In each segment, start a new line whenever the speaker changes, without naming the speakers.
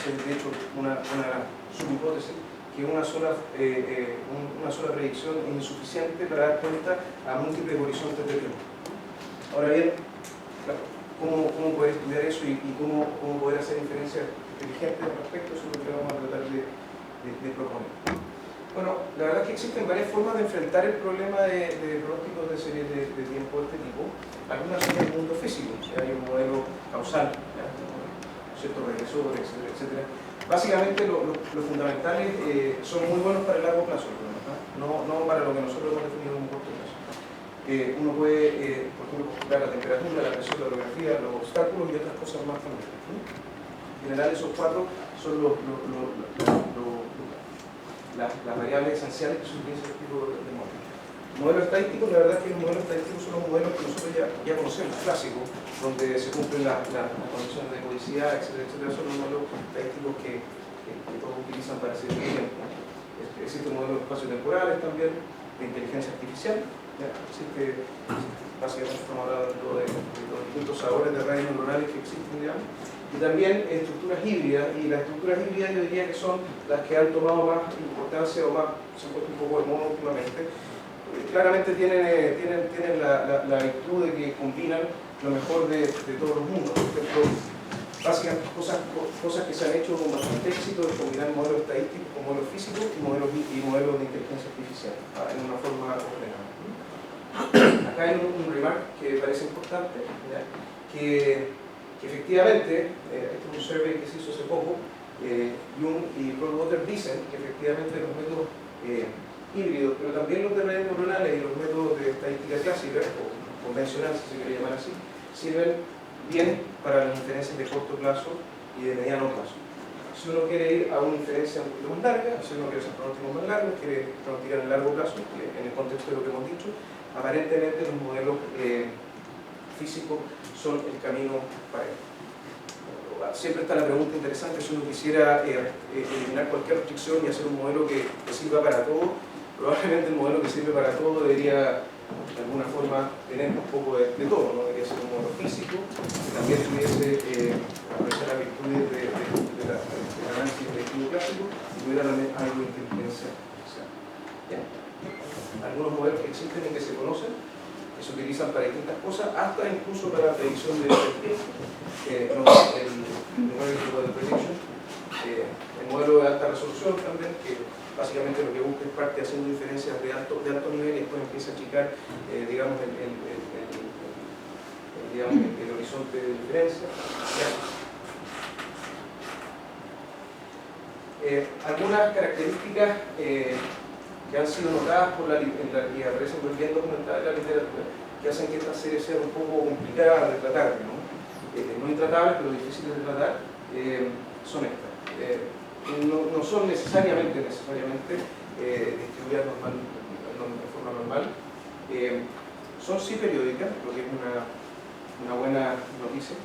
hacer de hecho una subhipótesis, que una sola predicción es insuficiente para dar cuenta a múltiples horizontes de tiempo. Ahora bien, ¿cómo poder estudiar eso y cómo poder hacer inferencias inteligentes al respecto? Eso es lo que vamos a tratar de proponer. Bueno, la verdad es que existen varias formas de enfrentar el problema de pronósticos de series de tiempo de este tipo. Algunas son del mundo físico, o sea, hay un modelo causal, ciertos regresores, etcétera, etcétera. Básicamente los fundamentales son muy buenos para el largo plazo, no para lo que nosotros hemos definido como corto plazo. Uno puede, por ejemplo, calcular la temperatura, la presión, la orografía, los obstáculos y otras cosas más también. En general esos cuatro son las variables esenciales que se utilizan en este tipo de modelos. Modelos estadísticos, la verdad es que los modelos estadísticos son los modelos que nosotros ya conocemos, clásicos, donde se cumplen las condiciones de codicidad, etcétera, etcétera. Son los modelos estadísticos que todos utilizan para hacer tiempo. Existen modelos espacio-temporales también, de inteligencia artificial. Existe, básicamente estamos hablando de los distintos sabores de redes neuronales que existen, digamos. Y también estructuras híbridas, y las estructuras híbridas yo diría que son las que han tomado más importancia o más se han puesto un poco de moda últimamente. Claramente tienen la virtud de que combinan lo mejor de todos los mundos. Por ejemplo, básicamente cosas que se han hecho con bastante éxito de combinar modelos estadísticos con modelos físicos y modelos de inteligencia artificial en una forma ordenada. Acá hay un remark que parece importante, ¿ya? Que efectivamente, este es un survey que se hizo hace poco, Jung y Goldwater dicen que efectivamente los métodos híbridos, pero también los de redes neuronales y los métodos de estadística clásica, o convencional si se quiere llamar así, sirven bien para las inferencias de corto plazo y de mediano plazo. Si uno quiere ir a una inferencia un poquito más larga, si uno quiere hacer pronósticos más largos, quiere pronosticar en largo plazo, en el contexto de lo que hemos dicho, aparentemente los modelos físicos son el camino para ello. Siempre está la pregunta interesante, si uno quisiera eliminar cualquier restricción y hacer un modelo que sirva para todo, probablemente el modelo que sirve para todo debería de alguna forma tener un poco de todo, ¿no? Debería ser un modelo físico que también tuviese aprovechar las virtudes del análisis predictivo clásico y tuviera también algo de inteligencia artificial. Algunos modelos que existen y que se conocen, que se utilizan para distintas cosas, hasta incluso para la predicción de el modelo de alta resolución también, que básicamente lo que busca es parte haciendo diferencias de alto nivel y después empieza a achicar digamos, el horizonte de diferencia. Algunas características que han sido notadas por y aparecen bien documentadas en la literatura, que hacen que estas series sean un poco complicadas de tratar, ¿no? No intratables, pero difíciles de tratar, son estas. No son necesariamente distribuidas de forma normal. Son sí periódicas, lo que es una buena noticia.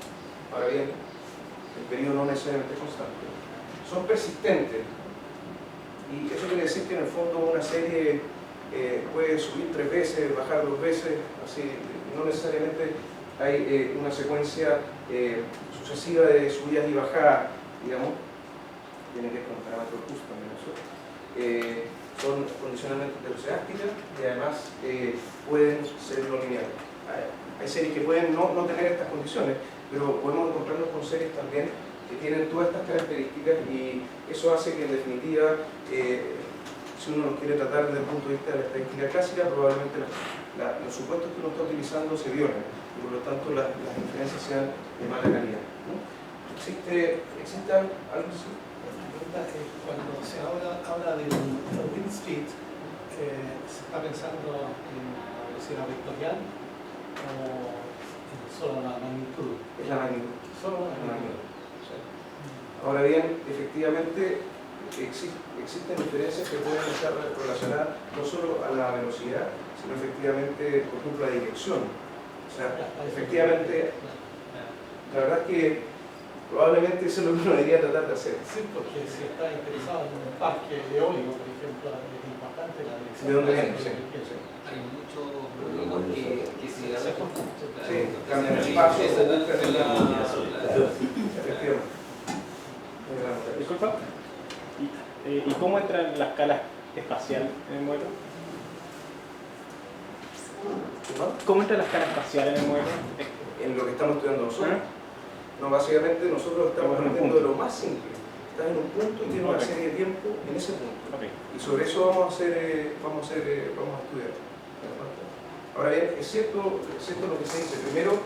Ahora bien, el periodo no necesariamente es constante. Son persistentes. Y eso quiere decir que en el fondo una serie puede subir 3 veces, bajar 2 veces, así, no necesariamente hay una secuencia sucesiva de subidas y bajadas, digamos, tiene que ver con parámetros justos también eso. Son condicionalmente heteroseásticas y además pueden ser no lineales. Hay series que pueden no tener estas condiciones, pero podemos encontrarnos con series también que tienen todas estas características y eso hace que en definitiva, si uno los quiere tratar desde el punto de vista de la estadística clásica, probablemente los supuestos que uno está utilizando se violen y por lo tanto las inferencias sean de mala calidad, ¿no? ¿Existe algo así?
Cuando se habla del wind speed, se está pensando en la velocidad vectorial o en solo la magnitud.
Es la magnitud.
Solo la magnitud.
Ahora bien, efectivamente existen diferencias que pueden estar relacionadas no solo a la velocidad, sino efectivamente, por ejemplo, a la dirección. O sea, efectivamente, la verdad es que probablemente eso es lo que uno debería tratar de hacer.
Sí, porque si está interesado en un parque eólico, por ejemplo, es importante la dirección.
¿De dónde viene? Sí.
Hay muchos problemas que se hacen con
cambian el paso, efectivamente.
Disculpa. ¿Y cómo entra la escala espacial en el modelo? ¿Cómo entra la escala espacial en el modelo?
En lo que estamos estudiando nosotros. No, básicamente nosotros estamos aprendiendo de lo más simple. Estás en un punto y tienes una serie de tiempo en ese punto. Y sobre eso vamos a estudiar. Ahora bien, es cierto lo que se dice. Primero,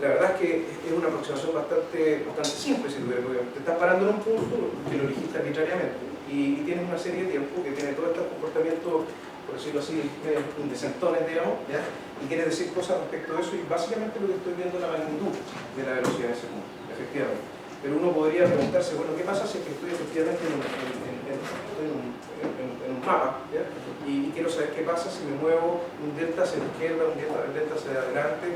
la verdad es que es una aproximación bastante simple, si tuviera, porque te estás parando en un punto que lo elegiste arbitrariamente y tienes una serie de tiempo que tiene todo este comportamiento, por decirlo así, indecentones, digamos, ¿ya? Y quieres decir cosas respecto de eso, y básicamente lo que estoy viendo es la magnitud de la velocidad en ese punto, efectivamente. Pero uno podría preguntarse, bueno, ¿qué pasa si es que estoy efectivamente en un mapa, ¿ya? Y quiero saber qué pasa si me muevo un delta hacia la izquierda, un delta hacia adelante,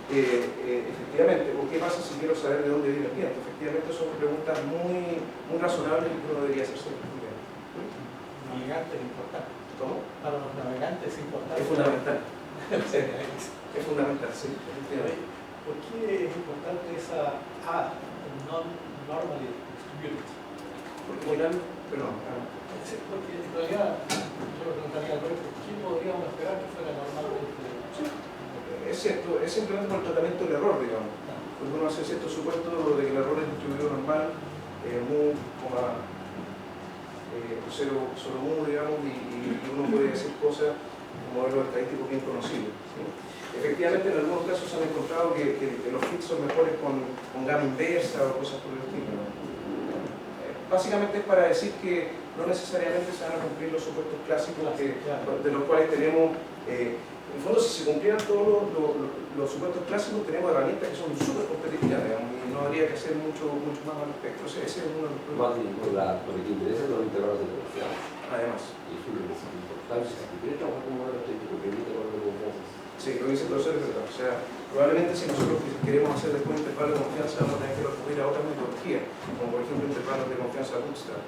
efectivamente, o qué pasa si quiero saber de dónde viene el viento? Efectivamente son preguntas muy razonables y que uno debería hacerse.
Navegante es importante.
¿Cómo?
Para los navegantes es importante.
Es fundamental. Es fundamental, sí, efectivamente.
¿Por qué es importante esa A, non-normally distributed?
Porque perdón.
Porque en realidad, yo me preguntaría al revés, ¿por qué podríamos esperar que fuera normalmente?
Es cierto, es simplemente por el tratamiento del error, digamos. Porque uno hace cierto supuesto de que el error es distribuido normal, mu, cero mu, digamos, y uno puede decir cosas como modelos estadísticos bien conocidos, ¿sí? Efectivamente, en algunos casos se han encontrado que los fits son mejores con gamma inversa o cosas por el estilo, ¿no? Básicamente es para decir que no necesariamente se van a cumplir los supuestos clásicos de los cuales tenemos. En el fondo, si se cumplieran todos los supuestos clásicos, tenemos herramientas que son súper competitivas, digamos, y no habría que hacer mucho más al respecto. O sea, ese es uno de los problemas.
Lo que te interesa son los intervalos de confianza.
Además.
Y eso es importante. Si quieres trabajar con un modelo estadístico que permite intervalos de confianza.
Sí, lo que dice el profesor es verdad. O sea, probablemente si nosotros queremos hacer después intervalos de confianza, vamos a tener que recurrir a otras metodologías, como por ejemplo intervalos de confianza bootstrap.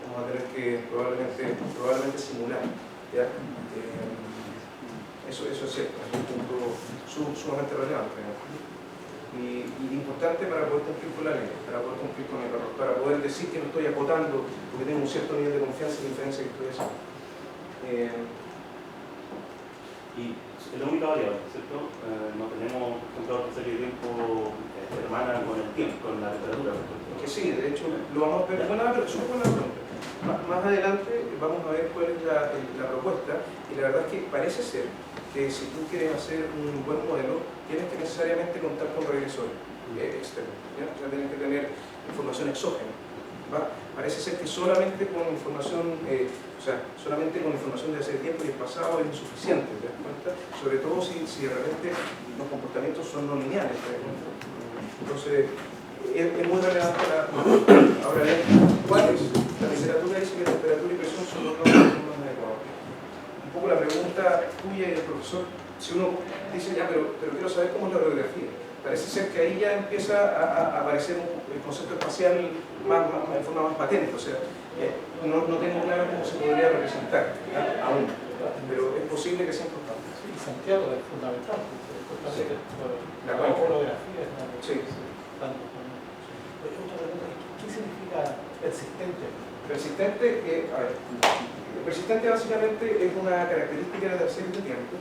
Vamos a tener que probablemente simular, ¿ya? Eso es cierto, es un punto sumamente relevante, ¿no? Y importante para poder cumplir con la ley, para poder cumplir con el error, para poder decir que no estoy acotando porque tengo un cierto nivel de confianza y diferencia que estoy haciendo.
Y es la única variable, ¿cierto? No tenemos, por ejemplo, otra serie de tiempo hermana con el tiempo, con la temperatura.
Que sí, de hecho, lo vamos a ver. Bueno, pero es una buena pregunta. Más adelante vamos a ver cuál es la propuesta, y la verdad es que parece ser que si tú quieres hacer un buen modelo, tienes que necesariamente contar con regresores externos, ¿ya? O sea, tienes que tener información exógena, ¿va? Parece ser que solamente con información de hace tiempo y el pasado es insuficiente, ¿te das cuenta? Sobre todo si de repente los comportamientos son no lineales, ¿te das cuenta? Entonces, es muy relevante ahora bien, ¿cuál es? La literatura dice que temperatura y presión son los dos más adecuados. Un poco la pregunta tuya y del profesor, si uno dice ya, pero quiero saber cómo es la radiografía. Parece ser que ahí ya empieza a aparecer el concepto espacial en forma más patente, o sea, no tengo claro cómo se podría representar aún, pero es posible que sea importante.
Sí, Santiago es fundamental, porque la orografía es la que tanto. ¿Qué significa persistente? Persistente básicamente es una característica de la serie de tiempo.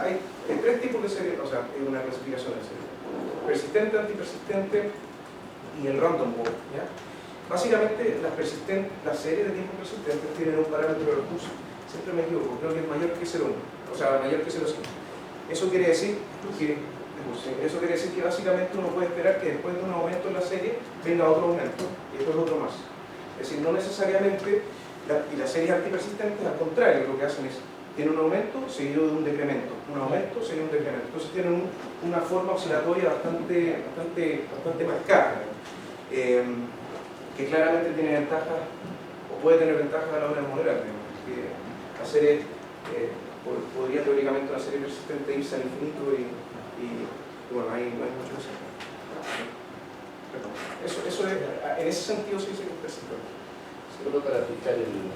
Hay tres tipos de serie, o sea, es una clasificación de serie. Persistente, antipersistente y el random walk, ¿ya? Básicamente las series de tiempo persistentes tienen un parámetro de recurso, siempre me equivoco, creo que es mayor que 0,1, o sea, mayor que 0,5. Eso quiere decir que básicamente uno puede esperar que después de un aumento en la serie venga otro aumento y después otro más. Es decir, no necesariamente, y las series antipersistentes al contrario, lo que hacen es, tienen un aumento seguido de un decremento, un aumento seguido de un decremento. Entonces tienen una forma oscilatoria bastante marcada, que claramente tiene ventajas, o puede tener ventajas a la hora de modelar. Que la serie, podría teóricamente una serie persistente irse al infinito y bueno, ahí no hay mucho que hacer. Eso es, en ese sentido sí se persiste.
Solo para fijar el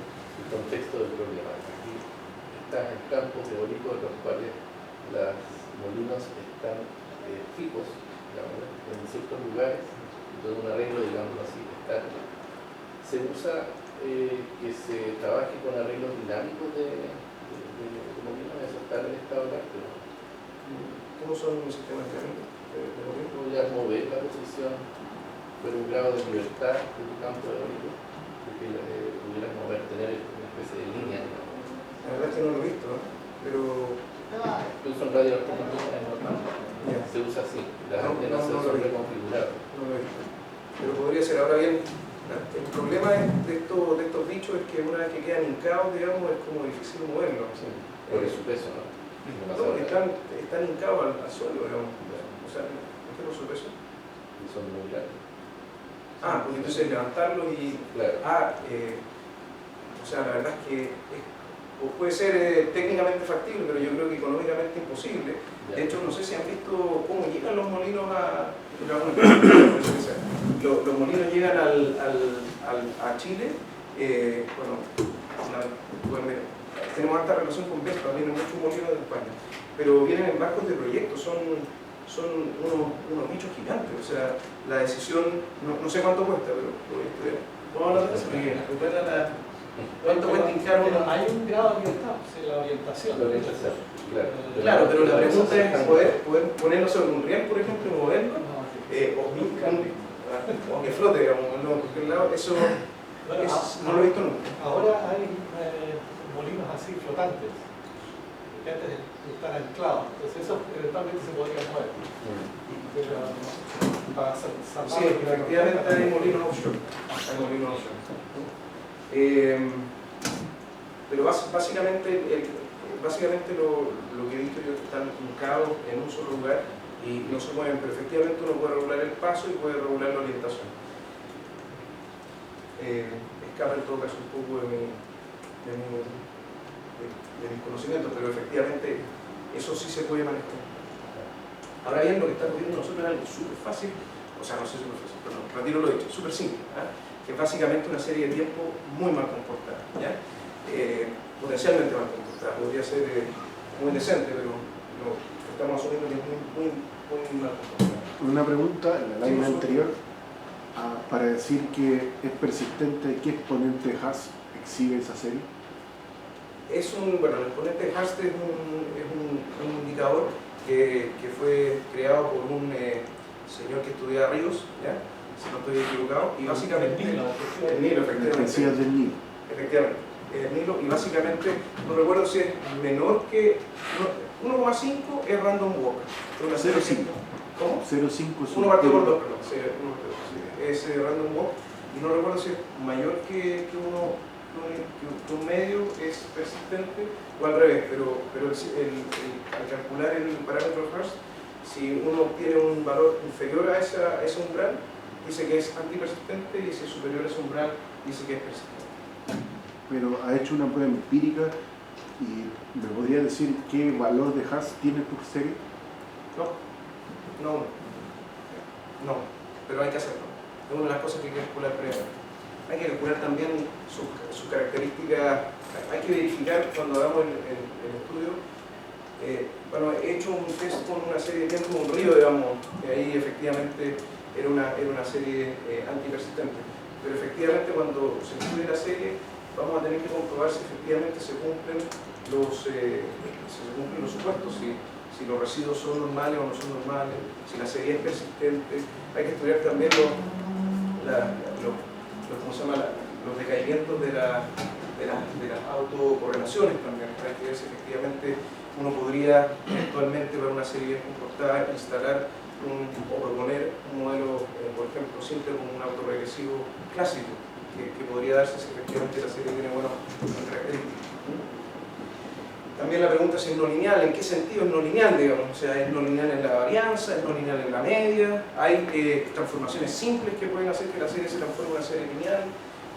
contexto del problema. Aquí están en campos eólicos en los cuales los molinos están fijos, digamos, en ciertos lugares, todo un arreglo, digamos así, estático. Se usa que se trabaje con arreglos dinámicos de molinos, eso está en el estado de arte.
¿Cómo son los sistemas dinámicos de molino?
Podrías mover la posición con un grado de libertad de tu campo eólico, que pudieras mover, tener una especie de línea, digamos.
La verdad es que no lo he visto, ¿no? Pero
Incluso en radio es normal, se usa así, las antenas son reconfigurables.
no lo he visto. Pero podría ser. Ahora bien, el problema de estos bichos es que una vez que quedan hincados, digamos, es como difícil moverlos.
Sí, por su peso, ¿no?
No, están hincados al suelo, digamos. O sea, ¿no es por su peso?
Y son muy grandes.
Ah, pues entonces levantarlos y...
Claro.
O sea, la verdad es que puede ser técnicamente factible, pero yo creo que económicamente imposible.
Ya.
De hecho, no sé si han visto cómo llegan los molinos a... Los molinos llegan a Chile. Pueden ver, tenemos alta relación con Vespa, vienen muchos molinos de España, pero vienen en barcos de proyecto, son unos bichos gigantes. O sea, la decisión, no sé cuánto cuesta, pero lo voy a estudiar. Vamos a hablar de eso, porque ¿cuánto cuesta hincar
Pero
uno?
hay un grado de libertad, pues, en la orientación.
La orientación, claro.
Claro, pero la pregunta es poder ponerlo sobre un riel, por ejemplo, y moverlo,
No,
o que flote, digamos, no, porque el lado, eso
bueno,
no lo he visto nunca.
ahora hay molinos así flotantes, que antes están anclados, entonces eso eventualmente se podría mover. Pero para salvar.
Sí, efectivamente hay molinos offshore. Hay molinos offshore. Pero básicamente lo que he visto yo es que están hincados en un solo lugar y no se mueven, pero efectivamente uno puede regular el paso y puede regular la orientación. Escapa en todo caso un poco de mis conocimientos, pero efectivamente eso sí se puede manejar. Ahora bien, lo que estamos viendo nosotros es algo súper fácil, o sea, no sé súper fácil, perdón, retiro lo dicho, súper simple, que es básicamente una serie de tiempo muy mal comportada, ¿ya? Potencialmente mal comportada, podría ser muy decente, pero estamos asumiendo que es muy mal comportada.
Una pregunta, en la lámina anterior, para decir que es persistente, ¿qué exponente Haas exhibe esa serie?
El exponente Haas es un indicador que fue creado por un señor que estudia ríos, ¿ya? Si no estoy equivocado, y básicamente el Nilo, efectivamente.
Decías del Nilo.
Efectivamente, el Nilo, y básicamente, no recuerdo si es menor que 1,5 es random walk.
0,5.
¿Cómo?
0,5 es
1 partido por 2, perdón. Sí, es random walk, y no recuerdo si es mayor que un medio es persistente o al revés, pero al calcular el parámetro Haas, si uno obtiene un valor inferior a ese umbral, dice que es antipersistente, y si es superior a ese umbral, dice que es persistente.
Pero ha hecho una prueba empírica y ¿me podría decir qué valor de Haas tiene tu serie?
No, pero hay que hacerlo. Es una de las cosas que hay que calcular previamente. Hay que calcular también sus características, hay que verificar cuando hagamos el estudio. He hecho un test con una serie de tiempo, un río, digamos, que ahí efectivamente era una serie antipersistente. Pero efectivamente cuando se estudie la serie, vamos a tener que comprobar si efectivamente se cumplen los supuestos, si los residuos son normales o no son normales, si la serie es persistente. Hay que estudiar también los decaimientos de las autocorrelaciones también, para que ver si efectivamente uno podría eventualmente, para una serie bien comportada, instalar o proponer un modelo, por ejemplo, simple como un autorregresivo clásico, que podría darse si efectivamente la serie tiene buenas características. También la pregunta es no lineal, ¿en qué sentido es no lineal, digamos? O sea, ¿es no lineal en la varianza? ¿Es no lineal en la media? ¿Hay transformaciones simples que pueden hacer que la serie se transforme en una serie lineal?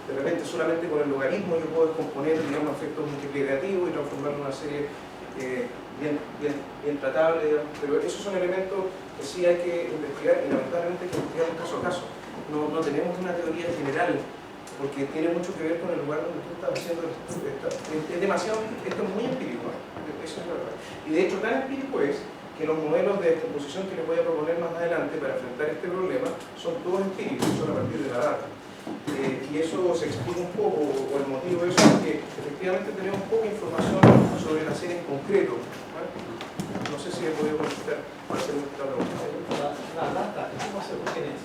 De repente solamente con el logaritmo yo puedo descomponer, digamos, efectos multiplicativos y transformarlo en una serie bien tratable, digamos. Pero esos son elementos que sí hay que investigar, y lamentablemente hay que investigar caso a caso. No tenemos una teoría general, porque tiene mucho que ver con el lugar donde tú estás haciendo el estudio. Es demasiado, esto es muy empírico, eso es verdad. Y de hecho tan empírico es que los modelos de descomposición que les voy a proponer más adelante para enfrentar este problema son todos empíricos, son a partir de la data. Y eso se explica un poco, o el motivo de eso es que efectivamente tenemos poca información sobre la serie en concreto. ¿Vale? No sé si he podido contestar para hacer esta pregunta.
La data, ¿cómo se obtiene?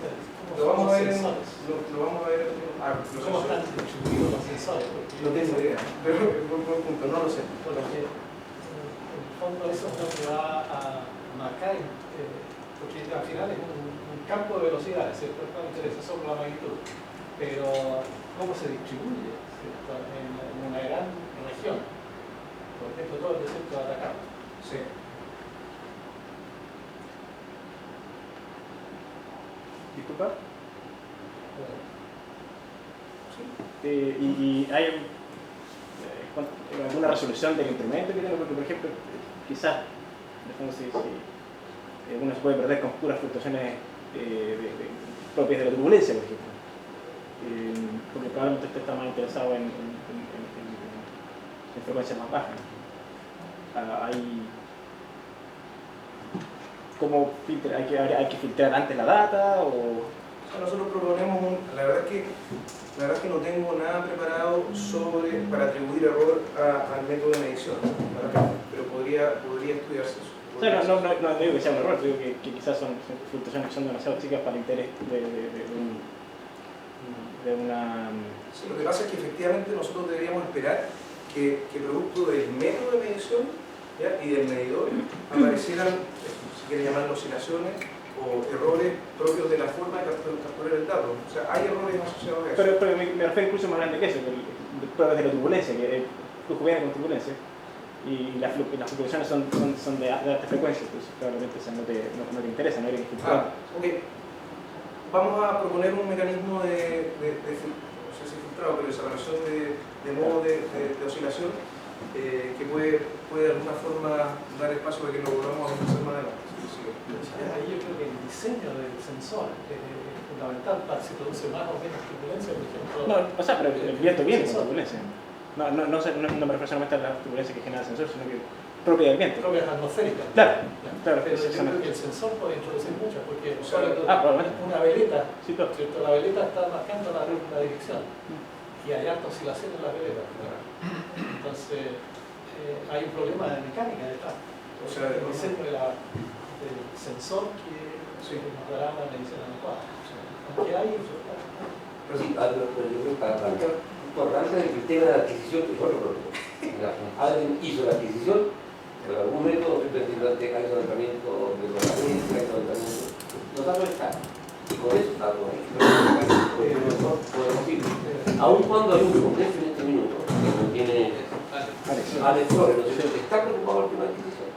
Lo vamos a ver en...
sensores?
Lo vamos a ver en...
¿Cómo están distribuidos los sensores? Porque
No tengo idea, pero es un buen punto, no lo sé.
Porque en el fondo eso es lo que va a marcar, porque al final es un campo de velocidades, ¿cierto? No me interesa solo la magnitud, pero cómo se distribuye, ¿cierto? En una gran región, por ejemplo, todo el desierto de Atacama.
Sí.
Disculpa.
Sí.
Y hay alguna resolución del instrumento que tiene, porque por ejemplo, quizás uno se puede perder con puras fluctuaciones propias de la turbulencia, por ejemplo. Porque probablemente usted está más interesado en frecuencias más bajas. ¿Cómo filtra? ¿Hay que filtrar antes la data? O
Nosotros proponemos la verdad es que no tengo nada preparado para atribuir error al método de medición, ¿verdad? Pero podría estudiarse eso.
o sea, no digo que sea un error, digo que quizás son fluctuaciones que son demasiado chicas para el interés de una...
Sí, lo que pasa es que efectivamente nosotros deberíamos esperar que producto del método de medición, ¿ya? Y del medidor aparecieran, si quieren llamarlo oscilaciones o errores propios de la forma de capturar el dato. O sea, hay errores asociados a eso.
Pero me refiero incluso más grande que eso, que pruebas de la turbulencia, que el flujo viene con turbulencia y las fluctuaciones son de alta frecuencia, entonces probablemente no te interesa, no hay que filtrar.
Ok. Vamos a proponer un mecanismo no sé si filtrado, pero desaparición de modo de oscilación que puede de alguna forma dar espacio para que lo volvamos a hacer más adelante.
Ahí yo creo que el diseño del sensor es fundamental para si produce más o menos turbulencia, por ejemplo.
No, o sea, pero el viento viene con turbulencia. No me refiero solamente a la turbulencia que genera el sensor, sino que propia del viento.
Propias atmosféricas.
Claro.
Pero yo creo que el sensor puede introducir muchas, porque
probablemente.
una veleta,
Sí, claro.
¿cierto? La veleta está marcando la dirección y hay alta oscilación en la veleta. Entonces, hay un problema de mecánica detrás.
O sea,
el diseño del sensor que nos dará una medición adecuada. Aunque hay...
Pero sí, pero yo creo que para plantear importancia del sistema de adquisición que fue lo propio. Alguien hizo la adquisición, por algún método, simplemente hay levantamiento de la valencia, hay levantamiento. Los datos están. Y con esos datos podemos ir. Aun cuando hay un congreso en este minuto, que no tiene Alex Flores, ¿no es cierto? Está preocupado por el tema de adquisición.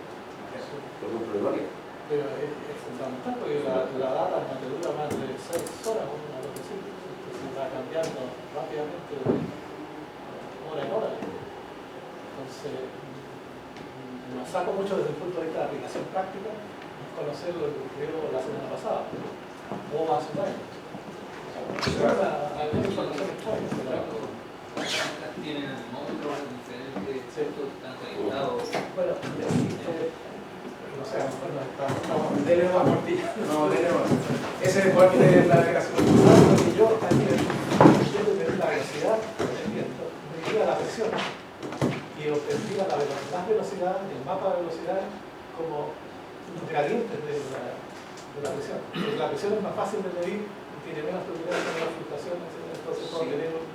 Por un problema que
Pero es fundamental porque la data no te dura más de 6 horas o una cosa así. Se va cambiando rápidamente de hora en hora. Entonces, nos saco mucho desde el punto de vista de aplicación práctica, conocer lo que ocurrió la semana pasada o hace un año. Hay información extraña.
tienen el módulo diferentes sectores que están conectados.
Bueno, no sé, a lo mejor estamos dele más cortilla.
No, tenemos. Ese es parte de la agregación.
Porque yo también quiero medir la velocidad del viento, medir la presión y obtendría las velocidades, el mapa de velocidades como gradientes de la presión. Porque la presión es más fácil de medir y tiene menos turbulencia, menos fluctuaciones, entonces puedo tener un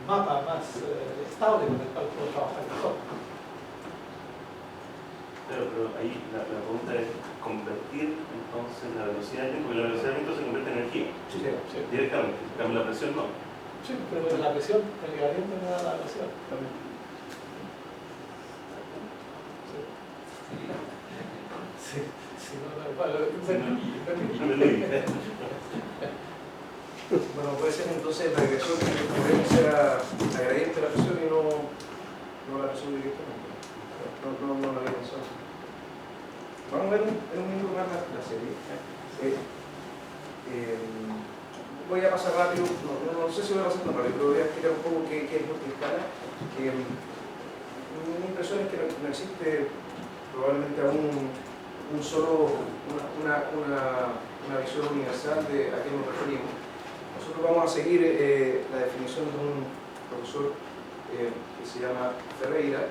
mapa más estable con el cual puedo trabajar mejor.
Pero ahí la pregunta es convertir entonces la velocidad del viento, porque la velocidad del viento se convierte en energía directamente, en cambio la presión no.
Sí, pero la presión, el gradiente me da la velocidad. Sí, sí,
Bueno, puede ser entonces la agregación que sea la gradiente de la presión y no la presión directamente. No la había pensado. Vamos a ver en un minuto más la serie. Voy a pasar rápido, no sé si voy a pasar tan rápido, pero voy a explicar un poco qué es lo que escala. mi impresión es que no existe probablemente aún una visión universal de a qué nos referimos. Nosotros vamos a seguir la definición de un profesor que se llama Ferreira,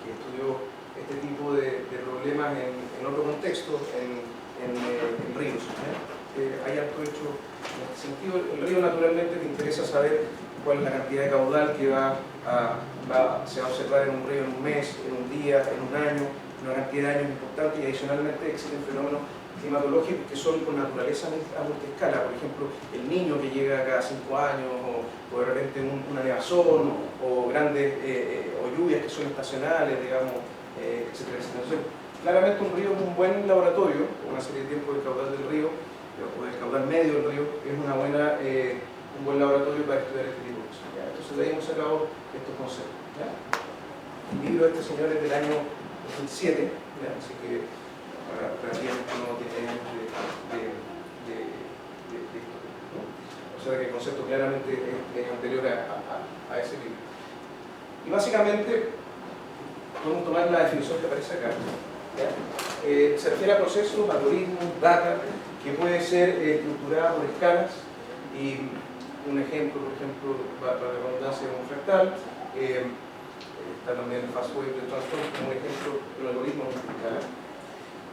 que estudió este tipo de problemas en otro contexto, en ríos. Hay harto hecho en este sentido. El río, naturalmente, te interesa saber cuál es la cantidad de caudal que se va a observar en un río en un mes, en un día, en un año, una cantidad de años importante, y adicionalmente existen fenómenos climatológicos que son por naturaleza a multiescala. Por ejemplo, el Niño que llega cada 5 años, o de repente una nevazón, o grandes o lluvias que son estacionales, digamos, etcétera, etcétera. Entonces, claramente un río es un buen laboratorio, una serie de tiempo del caudal del río, o del caudal medio del río, es un buen laboratorio para estudiar este tipo de cosas. ¿Ya? Entonces de ahí hemos sacado estos conceptos. ¿Ya? El libro de este señor es del año 2007, ¿ya? Así que relativamente no tiene años de historia, ¿no? O sea que el concepto claramente es anterior a ese libro. Y básicamente podemos tomar la definición que aparece acá. Se refiere a procesos, algoritmos, data, que puede ser estructurada por escalas, y un ejemplo, por ejemplo, para la redundancia de un fractal, está también el fast wave de transform como un ejemplo de un algoritmo multiescala.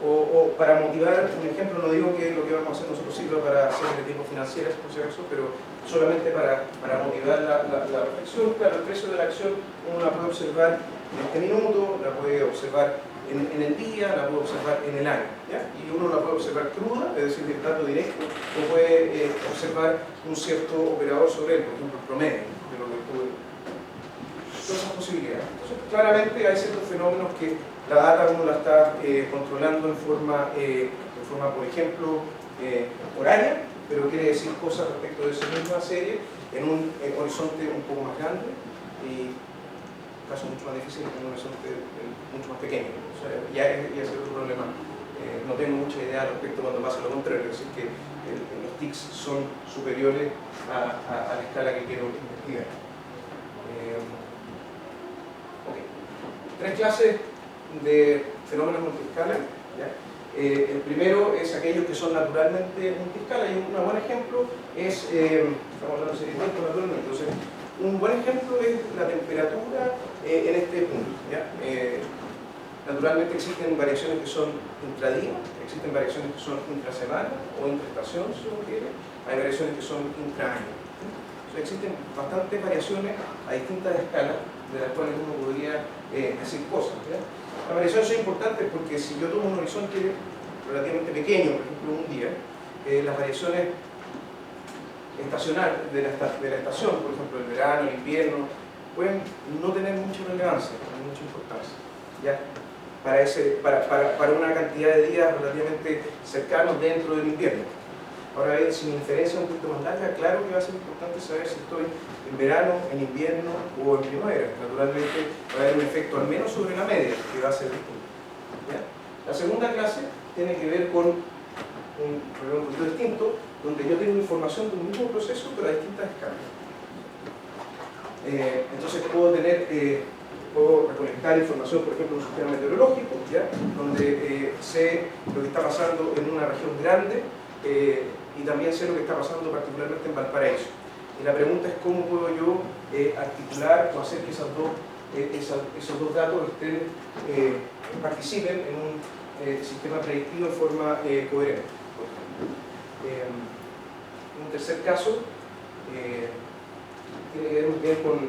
O para motivar, un ejemplo, no digo que lo que vamos a hacer nosotros sirva para hacer de tipo financieras, por si acaso, pero solamente para motivar la reflexión. Claro, el precio de la acción uno la puede observar en este minuto, la puede observar en el día, la puede observar en el año, ¿ya? Y uno la puede observar cruda, es decir, de dato directo, o puede observar un cierto operador sobre él, por ejemplo, el promedio de lo que tuve. Todas esas posibilidades. Entonces, claramente hay ciertos fenómenos que la data uno la está controlando en forma, por ejemplo, horaria, pero quiere decir cosas respecto de esa misma serie en un horizonte un poco más grande, y un caso mucho más difícil en un horizonte mucho más pequeño. O sea, ya es otro problema. No tengo mucha idea respecto cuando pasa lo contrario, es decir, que los tics son superiores a la escala que quiero investigar. Okay. 3 clases de fenómenos multiescala. ¿Ya? El primero es aquellos que son naturalmente multiescala, y un buen ejemplo es, estamos hablando de sedimentos naturalmente, entonces, un buen ejemplo es la temperatura en este punto. ¿Ya? Naturalmente existen variaciones que son intradía, existen variaciones que son intrasemana o intraestación, si uno quiere, hay variaciones que son intraaño. Existen bastantes variaciones a distintas escalas de las cuales uno podría decir cosas. ¿Ya? Las variaciones son importantes porque si yo tomo un horizonte relativamente pequeño, por ejemplo un día, las variaciones estacionales de la estación, por ejemplo el verano, el invierno, pueden no tener mucha relevancia, mucha importancia. ¿Ya? Para una cantidad de días relativamente cercanos dentro del invierno. Ahora bien, si mi inferencia es un poquito más larga, claro que va a ser importante saber si estoy en verano, en invierno o en primavera. Naturalmente va a haber un efecto al menos sobre la media, que va a ser distinto. ¿Ya? La segunda clase tiene que ver con un problema un poquito distinto, donde yo tengo información de un mismo proceso, pero a distintas escalas. Entonces puedo recolectar información, por ejemplo, en un sistema meteorológico, ¿ya? Donde sé lo que está pasando en una región grande, y también sé lo que está pasando particularmente en Valparaíso. Y la pregunta es cómo puedo yo articular o hacer que esos dos datos participen en un sistema predictivo de forma coherente. Un tercer caso tiene que ver muy bien con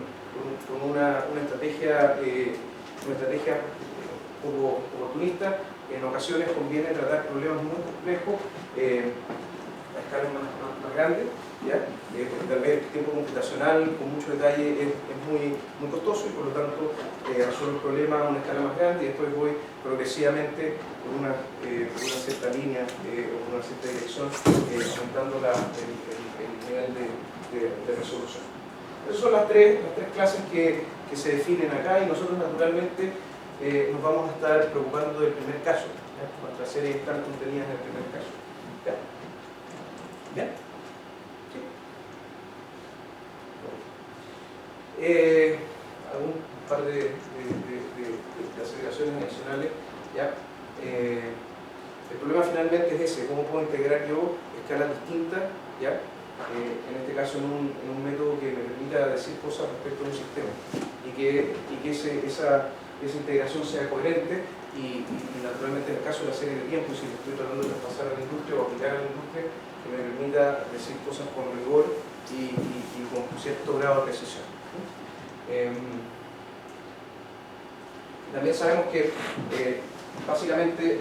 una estrategia poco oportunista. En ocasiones conviene tratar problemas muy complejos a escalas más grandes, ¿ya? Porque tal vez el tiempo computacional con mucho detalle es muy costoso, y por lo tanto resuelvo el problema a una escala más grande, y después voy progresivamente por una cierta línea o por una cierta dirección aumentando el nivel de resolución. Esas son las tres clases que se definen acá, y nosotros naturalmente nos vamos a estar preocupando del primer caso. ¿Ya? Nuestra serie está contenida en el primer caso. ¿Ya? ¿Bien? ¿Sí? Algún par de operaciones adicionales, ¿ya? El problema finalmente es ese, cómo puedo integrar yo escalas distintas, ¿ya? En este caso en un método que me permita decir cosas respecto a un sistema y que esa integración sea coherente y naturalmente en el caso de la serie de tiempo, si lo estoy tratando de traspasar a la industria o aplicar a la industria, que me permita decir cosas con rigor y con cierto grado de precisión. También sabemos que básicamente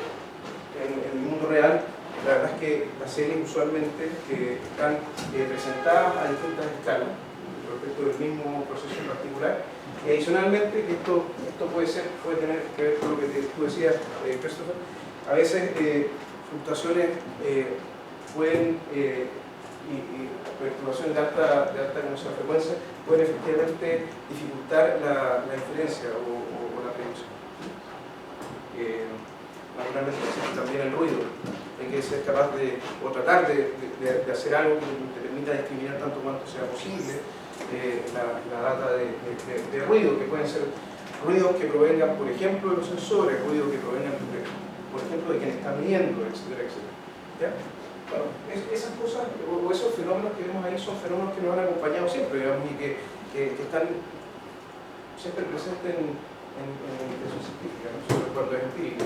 en el mundo real, la verdad es que las series usualmente están presentadas a distintas escalas respecto del mismo proceso en particular. Y adicionalmente, que esto puede tener que ver con lo que tú decías, Christopher, a veces fluctuaciones pueden y perturbaciones de alta frecuencia pueden efectivamente dificultar la inferencia o la predicción. Naturalmente existe también el ruido. Hay que ser capaz o tratar de hacer algo que te permita discriminar tanto cuanto sea posible la data de ruido, que pueden ser ruidos que provengan, por ejemplo, de los sensores, ruidos que provengan, por ejemplo, de quien está midiendo, etcétera, etcétera. ¿Ya? Bueno, esas cosas o esos fenómenos que vemos ahí son fenómenos que nos han acompañado siempre, digamos, y que están siempre presentes en la investigación científica, ¿no? Sobre cuando es empírico.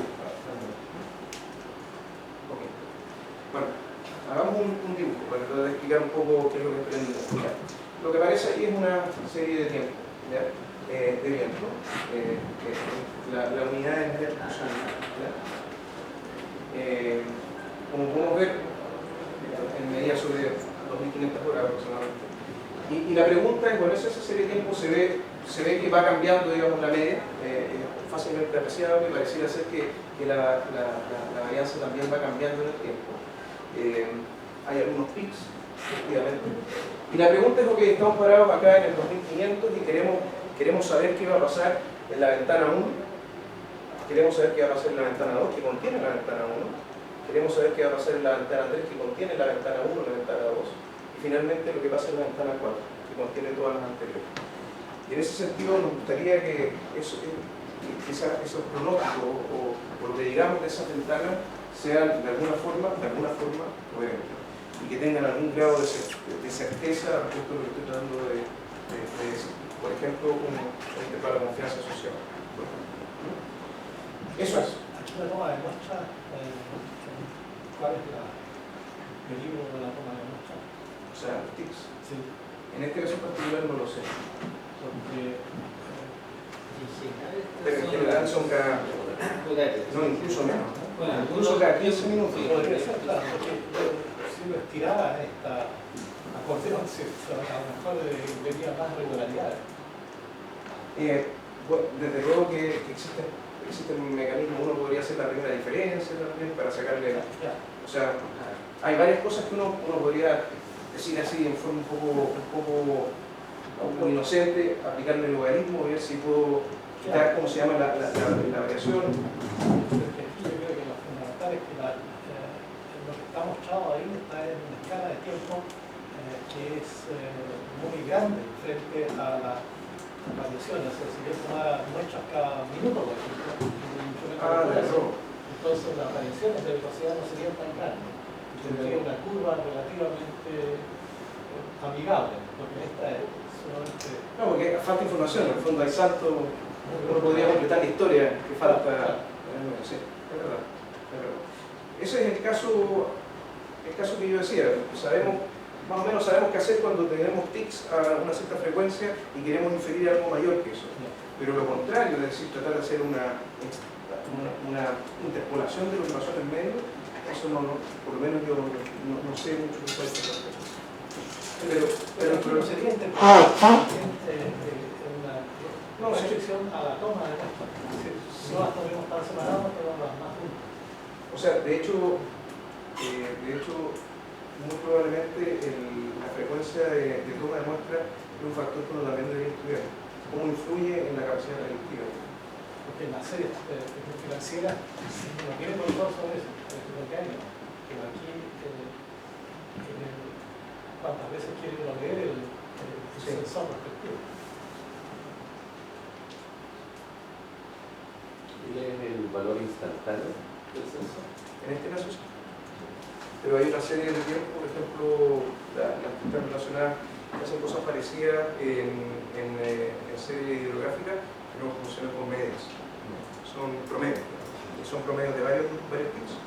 Okay. Bueno, hagamos un dibujo para tratar de explicar un poco qué es lo que aprendemos. Lo que aparece ahí es una serie de tiempos, ¿ya? De viento. La unidad es de pulsar. Como podemos ver, en medida sobre 2.500 horas aproximadamente. Y la pregunta es, bueno, esa serie de tiempo se ve que va cambiando, digamos, la media, fácilmente apreciable, y pareciera ser que la varianza también va cambiando en el tiempo. Hay algunos pics, efectivamente. Y la pregunta es, ok, estamos parados acá en el 2500 y queremos saber qué va a pasar en la ventana 1, queremos saber qué va a pasar en la ventana 2, que contiene la ventana 1, queremos saber qué va a pasar en la ventana 3, que contiene la ventana 1, la ventana 2, y finalmente lo que pasa en la ventana 4, que contiene todas las anteriores. Y en ese sentido nos gustaría que esos pronósticos o lo que digamos de esas ventanas sean de alguna forma coherentes y que tengan algún grado de certeza respecto a lo que estoy tratando de decir. Por ejemplo, un intervalo de confianza social. Eso es.
Aquí la toma de muestra, ¿cuál es el libro de la toma de muestra?
O sea, TICS.
Sí.
En este caso en particular no lo sé.
Porque
pero en general son cada... No, incluso menos.
bueno,
Incluso cada 15 minutos.
Podría ser, claro, porque si lo estirara esta acordeón, a lo mejor vería más regularidades.
Bueno, desde luego que existe un mecanismo, uno podría hacer la primera diferencia también para sacarle... O sea, hay varias cosas que uno podría decir así en forma un poco inocente, aplicarle el logaritmo, ver si puedo quitar, ¿cómo se llama?, la variación.
Yo creo que lo fundamental es que lo que está mostrado ahí está en una escala de tiempo que es muy grande frente a las variaciones. O sea, si yo tomara muestras cada minuto, por ejemplo, entonces las variaciones de velocidad no serían tan grandes. Tendría una curva relativamente amigable, porque esta es solamente...
No, porque falta información, en el fondo hay salto, uno podría completar la historia que falta. Sí, es verdad. Ese es el caso que yo decía. Más o menos sabemos qué hacer cuando tenemos tics a una cierta frecuencia y queremos inferir algo mayor que eso. Pero lo contrario, es decir, tratar de hacer una interpolación de lo que pasó en el medio, eso por lo menos yo no sé mucho de eso. Pero
sería interpolación una restricción a la toma de muestras. Si no las tomemos tan separadas, tomamos más juntas.
O sea, de hecho, muy probablemente la frecuencia de toma de muestra es un factor que uno también debería estudiar. ¿Cómo influye en la capacidad predictiva?
Porque en las series financieras no tiene control sobre eso, lo que hay, ¿no? Pero aquí, ¿cuántas veces quiere uno leer el sensor respectivo?
¿Tiene el valor instantáneo del sensor?
En este caso sí. Pero hay una serie de tiempos, por ejemplo, las que están relacionadas, que hacen cosas parecidas en serie hidrográfica, pero funcionan con medias. Son promedios, y son promedios de varios tips.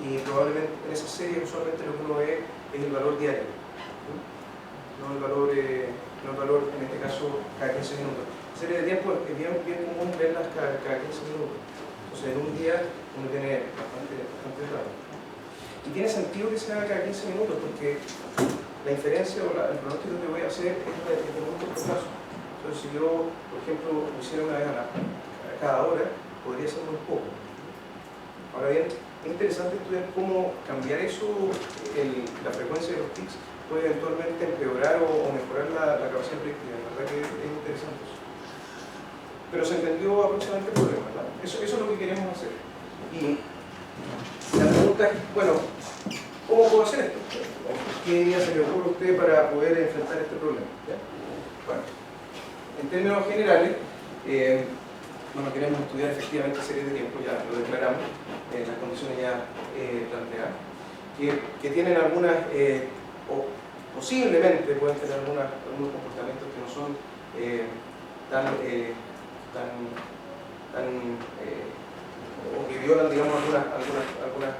Y probablemente en esa serie usualmente lo que uno ve es el valor diario, no el valor, en este caso, cada 15 minutos. La serie de tiempo es bien común verlas cada 15 minutos. Entonces en un día uno tiene bastante datos. Y tiene sentido que se haga cada 15 minutos porque la inferencia o el pronóstico que voy a hacer es de muy corto plazo. Entonces si yo, por ejemplo, lo hiciera una vez a cada hora, podría ser muy poco. Ahora bien, es interesante estudiar cómo cambiar eso, la frecuencia de los tics puede eventualmente empeorar o mejorar la capacidad predictiva. La verdad que es interesante eso. Pero se entendió aproximadamente el problema, ¿verdad? Eso es lo que queremos hacer. Y la pregunta es, bueno, ¿cómo puedo hacer esto? ¿Qué idea se le ocurre a usted para poder enfrentar este problema? ¿Ya? Bueno, en términos generales, queremos estudiar efectivamente series de tiempo, ya lo declaramos, las condiciones ya planteadas, que tienen algunas, o posiblemente pueden tener algunos comportamientos que no son o que violan, digamos, algunas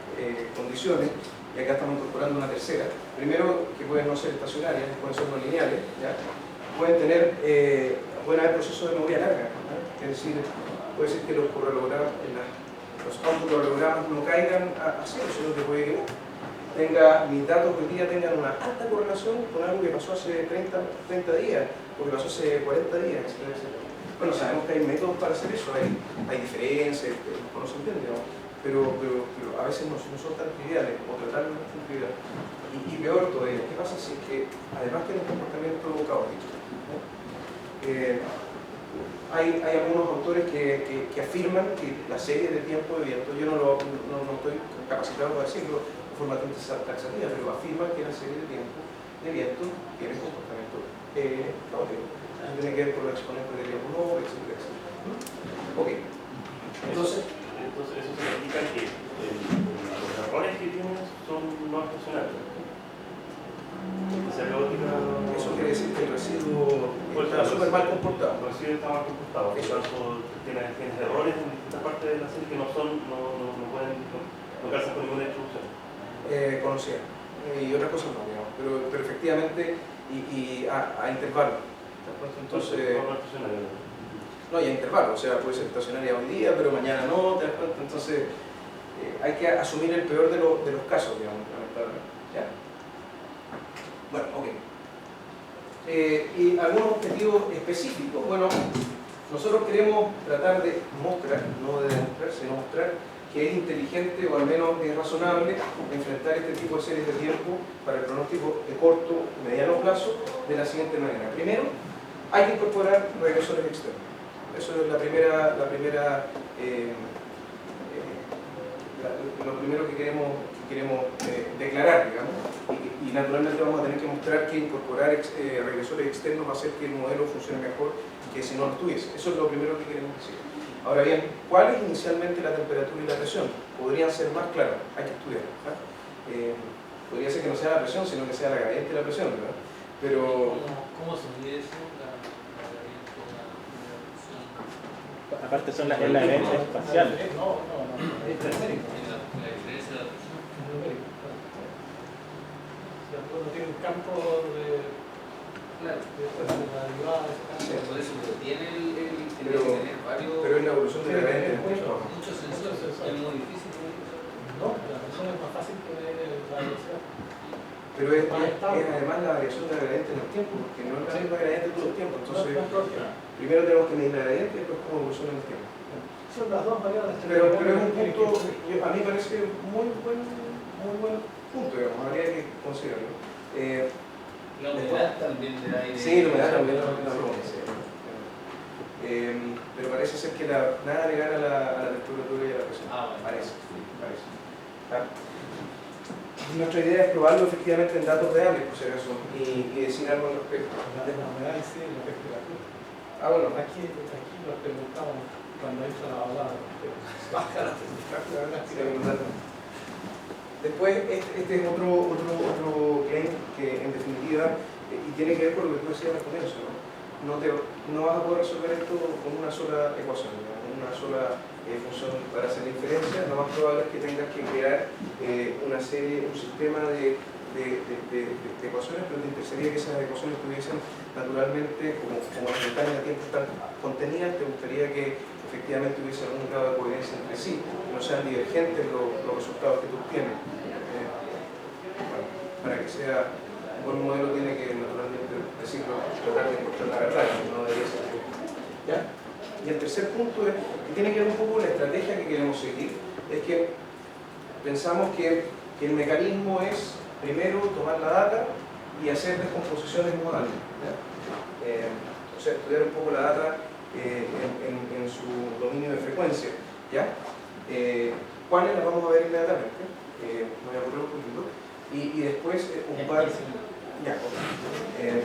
condiciones, y acá estamos incorporando una tercera. Primero, que pueden no ser estacionarias, pueden ser no lineales, ¿ya? Pueden haber procesos de memoria larga, ¿no? Es decir, puede ser que los autocorrelogramas no caigan a cero, sino que puede que mis datos hoy día tengan una alta correlación con algo que pasó hace 30 días, o que pasó hace 40 días, etc. Bueno, sabemos que hay métodos para hacer eso, hay diferencias, no se entiende, ¿no? pero a veces no son tan triviales, o tratarlos no es tan trivial. Y peor todavía, ¿qué pasa si es que además tiene un comportamiento caótico? Hay algunos autores que afirman que la serie de tiempo de viento, yo no estoy capacitado para decirlo de forma taxativa, pero afirman que la serie de tiempo de viento tiene comportamiento caótico. Tiene que ver con los exponentes del tiempo nuevo, etc. Ok. Entonces
eso significa que los errores que tienes son no estacionarios.
Eso quiere decir que el residuo está súper mal comportado.
El residuo está mal comportado. Por lo tanto, tienes errores en distintas partes de la serie que no pueden calzar con ninguna distribución.
Conocida. Y otras cosas no, digamos. Pero efectivamente, y a intervalo. Entonces, no, y a intervalo, o sea, puede ser estacionaria hoy día, pero mañana no, ¿te das cuenta? Entonces, hay que asumir el peor de los casos, digamos, lamentablemente. ¿Ya? Bueno, ok. Y algunos objetivos específicos. Bueno, nosotros queremos tratar de mostrar, no de demostrar, sino mostrar que es inteligente o al menos es razonable enfrentar este tipo de series de tiempo para el pronóstico de corto y mediano plazo de la siguiente manera. Primero, hay que incorporar regresores externos. Eso es lo primero que queremos declarar, digamos, y naturalmente vamos a tener que mostrar que incorporar regresores externos va a hacer que el modelo funcione mejor que si no lo tuviese. Eso es lo primero que queremos decir. Ahora bien, ¿cuál es inicialmente la temperatura y la presión? Podrían ser más claras, hay que estudiar, ¿verdad? Podría ser que no sea la presión, sino que sea la gradiente de la presión, ¿verdad? Pero
¿Cómo se mide eso?
Aparte son las gradientes espaciales.
No, es numérico.
La diferencia de la presión.
Es numérico, claro. Si uno tiene un campo de...
Claro.
Después de la derivada de ese campo.
Por eso, pero tiene que
Pero
tener varios...
es la evolución de la gradiente es mucho más.
Muchos sensores. Es muy difícil.
No, la presión es más fácil que la velocidad.
Pero es además la variación de la gradiente en el tiempo, porque no es la misma gradiente todo el tiempo. Entonces, primero tenemos que medir la gradiente y después cómo evoluciona en el tiempo.
Son las dos variables.
Pero es un punto, a mí me parece muy buen punto, digamos, habría que considerarlo.
La humedad también de aire.
Sí, la humedad también lo dice. Pero parece ser que nada le gana a la temperatura y a la presión.
Bueno.
Parece. Nuestra idea es probarlo efectivamente en datos reales, por si acaso, y decir algo al respecto.
La humedad sí, la temperatura.
Bueno.
Aquí lo experimentamos cuando entra la lavadora, baja la temperatura.
Después, este es otro claim que en definitiva, y tiene que ver con lo que tú decías al comienzo, no vas a poder resolver esto con una sola ecuación, con una sola función para hacer la inferencia. Lo más probable es que tengas que crear un sistema de ecuaciones, pero te interesaría que esas ecuaciones estuviesen naturalmente, como las ventanas de tiempo están contenidas, te gustaría que efectivamente hubiese algún grado de coherencia entre sí, que no sean divergentes los resultados que tú obtienes. Bueno, para que sea un buen modelo tiene que naturalmente decirlo, tratar de encontrar la verdad, no debería ser así. ¿Ya? Y el tercer punto es, que tiene que ver un poco con la estrategia que queremos seguir, es que pensamos que el mecanismo es primero tomar la data y hacer descomposiciones modales. O sea, estudiar un poco la data en su dominio de frecuencia. ¿Ya? ¿Cuáles las vamos a ver inmediatamente? Me voy a correr un poquito. Y después ocupar,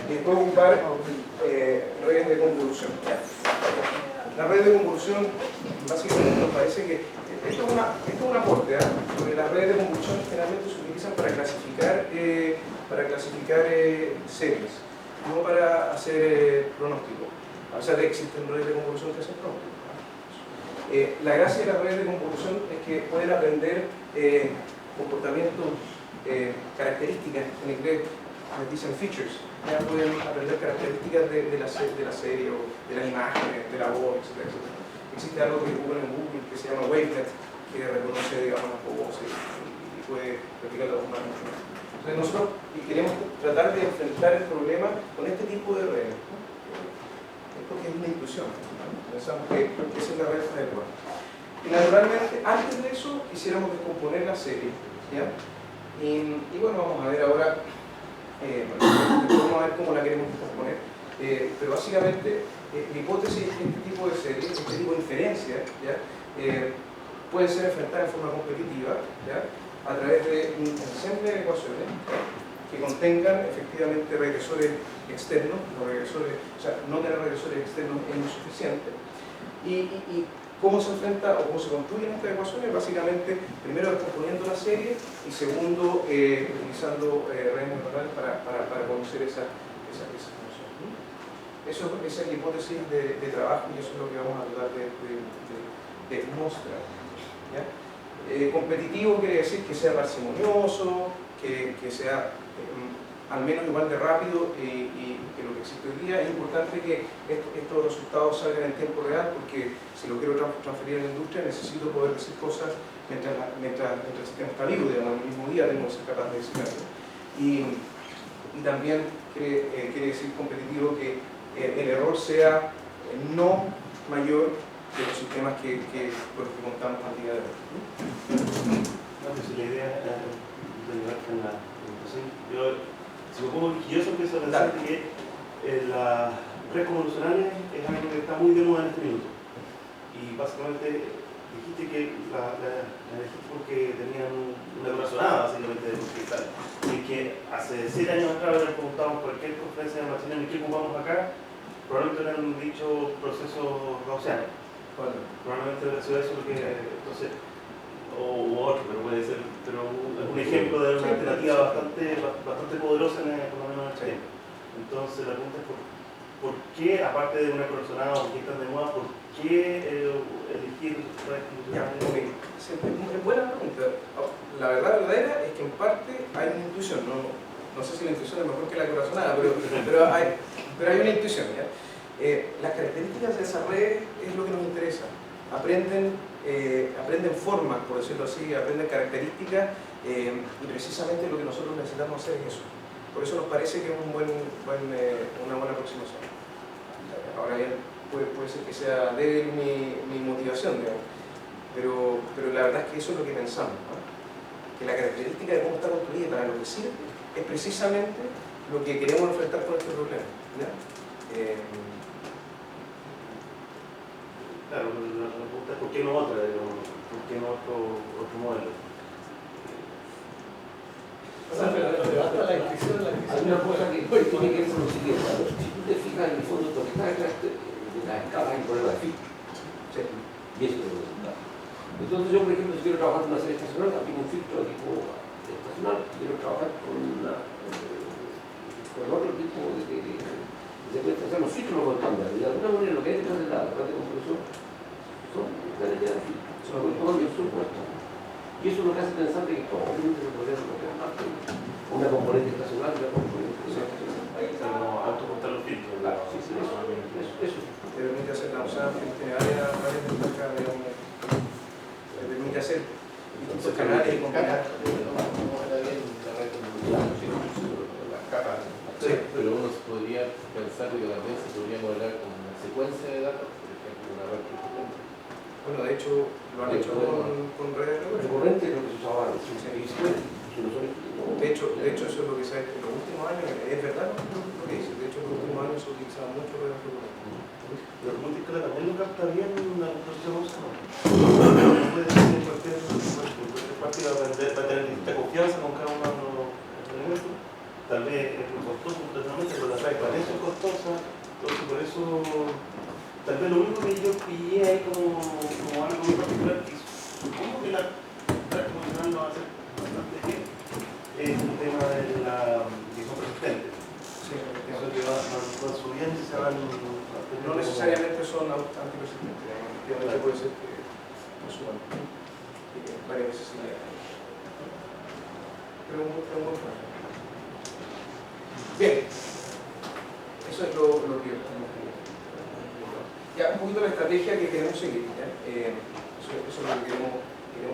después ocupar redes de convolución. ¿Ya? La red de convolución, básicamente nos parece que esto es un aporte, porque las redes de convolución generalmente se utilizan para clasificar series, no para hacer pronósticos. A pesar de que existen redes de convolución que hacen pronósticos. La gracia de las redes de convolución es que pueden aprender comportamientos, características, en inglés les dicen features, ya pueden aprender características de la serie o de las imágenes, de la voz, etc. Existe algo que ocupan en Google que se llama Wavelet, que reconoce, digamos, las voces y puede replicar la voz más. Entonces nosotros queremos tratar de enfrentar el problema con este tipo de redes, ¿no? Porque es una intuición, ¿no? Pensamos que esa es la red adecuada. Y naturalmente, antes de eso, quisiéramos descomponer la serie, ¿ya? Y bueno, vamos a ver ahora, vamos a ver cómo la queremos descomponer, pero básicamente la hipótesis es que este tipo de serie, este tipo de inferencia, ¿ya? Puede ser enfrentada en forma competitiva, ¿ya? A través de un ensemble de ecuaciones, ¿ya? Que contengan efectivamente regresores externos, no tener regresores externos es insuficiente. Y cómo se enfrenta o cómo se construyen estas ecuaciones, básicamente, primero descomponiendo la serie y segundo, utilizando redes neuronales para conocer esa función. Esa es la hipótesis de trabajo y eso es lo que vamos a tratar de mostrar. ¿Ya? Competitivo quiere decir que sea parsimonioso, que sea al menos igual de rápido y que lo que existe hoy día. Es importante que estos resultados salgan en tiempo real, porque si lo quiero transferir a la industria necesito poder decir cosas mientras el sistema está vivo, digamos, el mismo día tengo que ser capaz de decir algo. Y también quiere decir competitivo que el error sea no mayor que los sistemas con los que contamos al día de hoy.
No, pues la idea es de ayudarte en la presentación. Si me pongo quisquilloso, empiezo a pensar que las redes convolucionales es algo que está muy de moda en este minuto. Y básicamente dijiste que la elegiste porque tenían una corazonada, básicamente, de tal. Y que hace 7 años atrás habían preguntado cualquier conferencia de machine learning que ocupamos acá, probablemente hubieran dicho procesos gaussianos. Probablemente hubiera sido eso lo que. Entonces, o otro, pero puede ser, pero es un ejemplo de una alternativa bastante poderosa por lo menos en el tiempo. Entonces la pregunta es ¿por qué, aparte de una corazonada o que están de moda, por qué elegir redes convolucionales?
Es buena pregunta. La verdad verdadera es que en parte hay una intuición, no sé si la intuición es mejor que la corazonada, pero hay una intuición, ¿ya? Las características de esas redes es lo que nos interesa. Aprenden formas, por decirlo así, aprenden características y precisamente lo que nosotros necesitamos hacer es eso. Por eso nos parece que es una buena aproximación. Ahora bien, puede ser que sea débil mi motivación, digamos, pero la verdad es que eso es lo que pensamos, ¿no? Que la característica de cómo está construida y para lo que sirve es precisamente lo que queremos enfrentar con este problema, ¿ya?
Claro, la pregunta es ¿por qué no otra? ¿Por qué no otro modelo?
Hay una cosa que tiene que ver con lo siguiente. Si tú te fijas en el fondo, lo que está detrás de la escala en prueba de Fichte, Entonces yo, por ejemplo, si quiero trabajar con una serie estacional, aplico un filtro de tipo estacional. Si quiero trabajar con otro tipo de secuencia, o sea, los filtros no pueden cambiar. Y de alguna manera lo que hay detrás de la conclusión son la idea de filtros. Se lo todo y son puestos. Y eso es lo que hace pensar de que probablemente se podría desarrollar más una componente estacional y una componente estacional.
Como autocontar los filtros.
Claro, sí, eso.
Te permite hacer la usada frente a áreas destacadas, digamos, te permite hacer distintos canales y combinar.
No era bien la red convolucional, las capas.
Sí.
Pero uno podría pensar que también se podría modelar como una secuencia de datos, por ejemplo, una red recurrente.
Bueno, de hecho, lo han hecho con redes neuronales.
Recurrente es lo que se usaba antes. De
hecho, eso es lo que se ha hecho en los últimos años, es verdad lo que dice. De hecho, en los últimos años se utilizaba mucho redes neuronales.
Pero como dice que también lo capta bien una composición usada. No puede ser cualquier parte va a tener distinta confianza con cada uno de los elementos. Tal vez es muy costoso totalmente, pero la red parece costosa. Entonces, por eso, tal vez lo único que yo pillé ahí como algo muy particular, que supongo que la red convencional no va a ser bastante bien, es el tema de la visión persistente.
Sí,
Eso que van subiendo y se van.
no necesariamente son antipersistentes, efectivamente puede ser que no suban varias veces al día. Pero es un buen plan. Bien, eso es lo que ya, un poquito la estrategia que queremos seguir. Eso es lo que queremos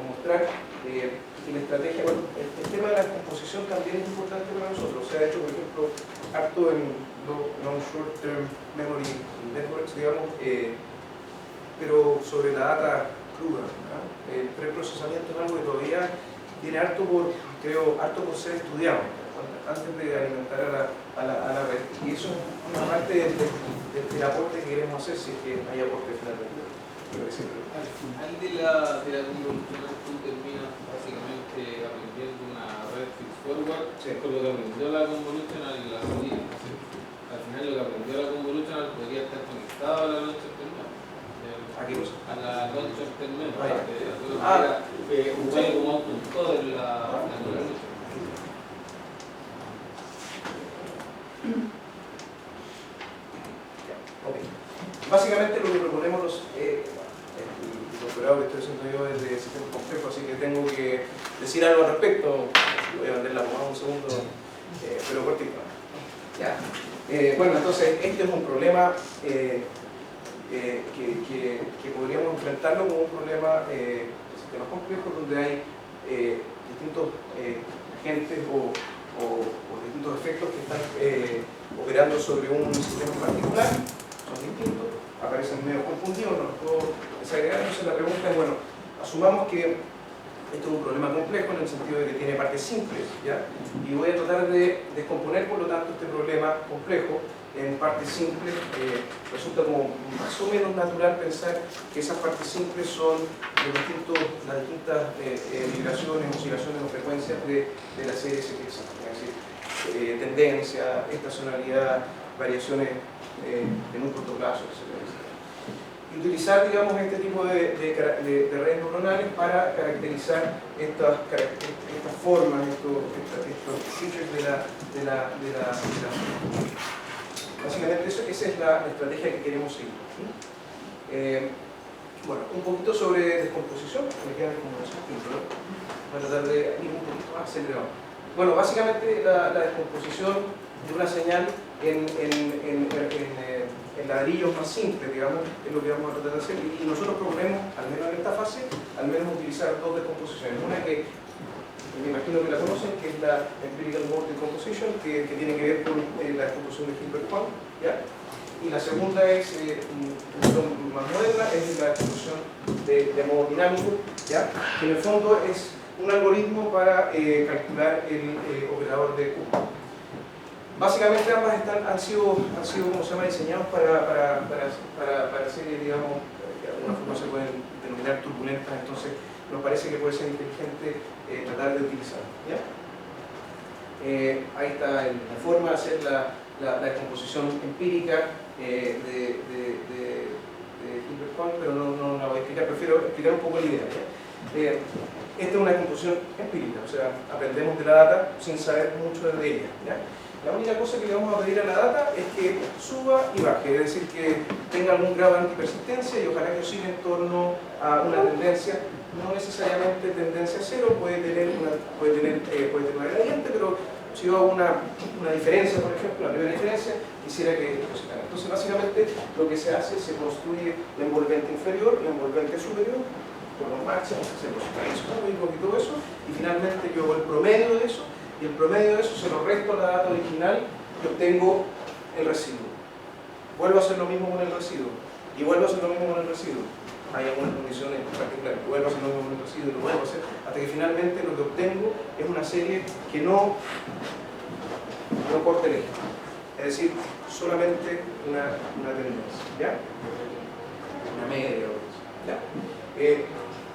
mostrar. Y la estrategia, bueno, el tema de la composición también es importante para nosotros. Se ha hecho, por ejemplo, harto en non-short-term memory networks, digamos, pero sobre la data cruda. El preprocesamiento es algo que todavía tiene harto por ser estudiado antes de alimentar a la red. Y eso es una parte del aporte que queremos hacer, si es que hay aporte finalmente.
Al final de la convolucional tú terminas básicamente aprendiendo una red feed forward con lo que aprendió la convolucional y la salida. Al final lo que aprendió la convolucional podría estar conectado a la launcher terminal.
¿A qué cosa?
A la launcher terminal.
Sí.
Como un punto de la convolución.
Okay. Básicamente lo que proponemos el doctorado que estoy haciendo yo es de sistemas complejos, así que tengo que decir algo al respecto. Voy a vender la pomada un segundo, pero cortito. Ya. Bueno, entonces este es un problema que podríamos enfrentarlo como un problema de sistemas complejos donde hay distintos agentes o distintos efectos que están operando sobre un sistema en particular. Son distintos, aparecen medio confundidos, no los puedo desagregar. Entonces la pregunta es, bueno, asumamos que esto es un problema complejo en el sentido de que tiene partes simples, ¿ya? Y voy a tratar de descomponer, por lo tanto, este problema complejo en partes simples. Resulta como más o menos natural pensar que esas partes simples son las distintas migraciones, oscilaciones o frecuencias de la serie que existen, es decir, tendencia, estacionalidad, variaciones en un corto plazo, etc. Y utilizar, digamos, este tipo de redes neuronales para caracterizar estas formas, estos features de la básicamente esa es la estrategia que queremos seguir. Bueno, un poquito sobre descomposición, me quedan como esos puntos, ¿no? Voy a tratar de ir un poquito más acelerado. Bueno, básicamente la descomposición de una señal en ladrillos más simples, digamos, es lo que vamos a tratar de hacer. Y nosotros proponemos, al menos en esta fase, al menos utilizar dos descomposiciones. Una que me imagino que la conocen, que es la Empirical Mode Decomposition, que tiene que ver con la descomposición de Hilbert-Quandt, ¿ya? Y la segunda es, un poquito más moderna, es la descomposición de modo dinámico, ¿ya? Que en el fondo es un algoritmo para calcular el operador de Q. Básicamente ambas han sido como se llama, diseñados para series, digamos, que de alguna forma se pueden denominar turbulentas, entonces nos parece que puede ser inteligente tratar de utilizar. ¿Ya? Ahí está la forma de hacer la descomposición empírica de Hilbert Cohn, pero no la voy a explicar, prefiero explicar un poco la idea. Esta es una composición empírica, o sea, aprendemos de la data sin saber mucho de ella. ¿Ya? La única cosa que le vamos a pedir a la data es que suba y baje, es decir, que tenga algún grado de antipersistencia y ojalá que oscile en torno a una tendencia, no necesariamente tendencia cero, puede tener una gradiente, pero si yo hago una diferencia, por ejemplo, la primera diferencia, quisiera que oscilara. Entonces, básicamente, lo que se hace, se construye la envolvente inferior, la envolvente superior, por los máximos, hacemos raíz cúbico y todo eso, y finalmente yo hago el promedio de eso, y el promedio de eso se lo resto a la data original y obtengo el residuo. Vuelvo a hacer lo mismo con el residuo, y vuelvo a hacer lo mismo con el residuo. Hay algunas condiciones particulares, vuelvo a hacer lo mismo con el residuo y lo vuelvo a hacer, hasta que finalmente lo que obtengo es una serie que no corte el eje. Es decir, solamente una tendencia, ¿ya? Una media, ¿ya?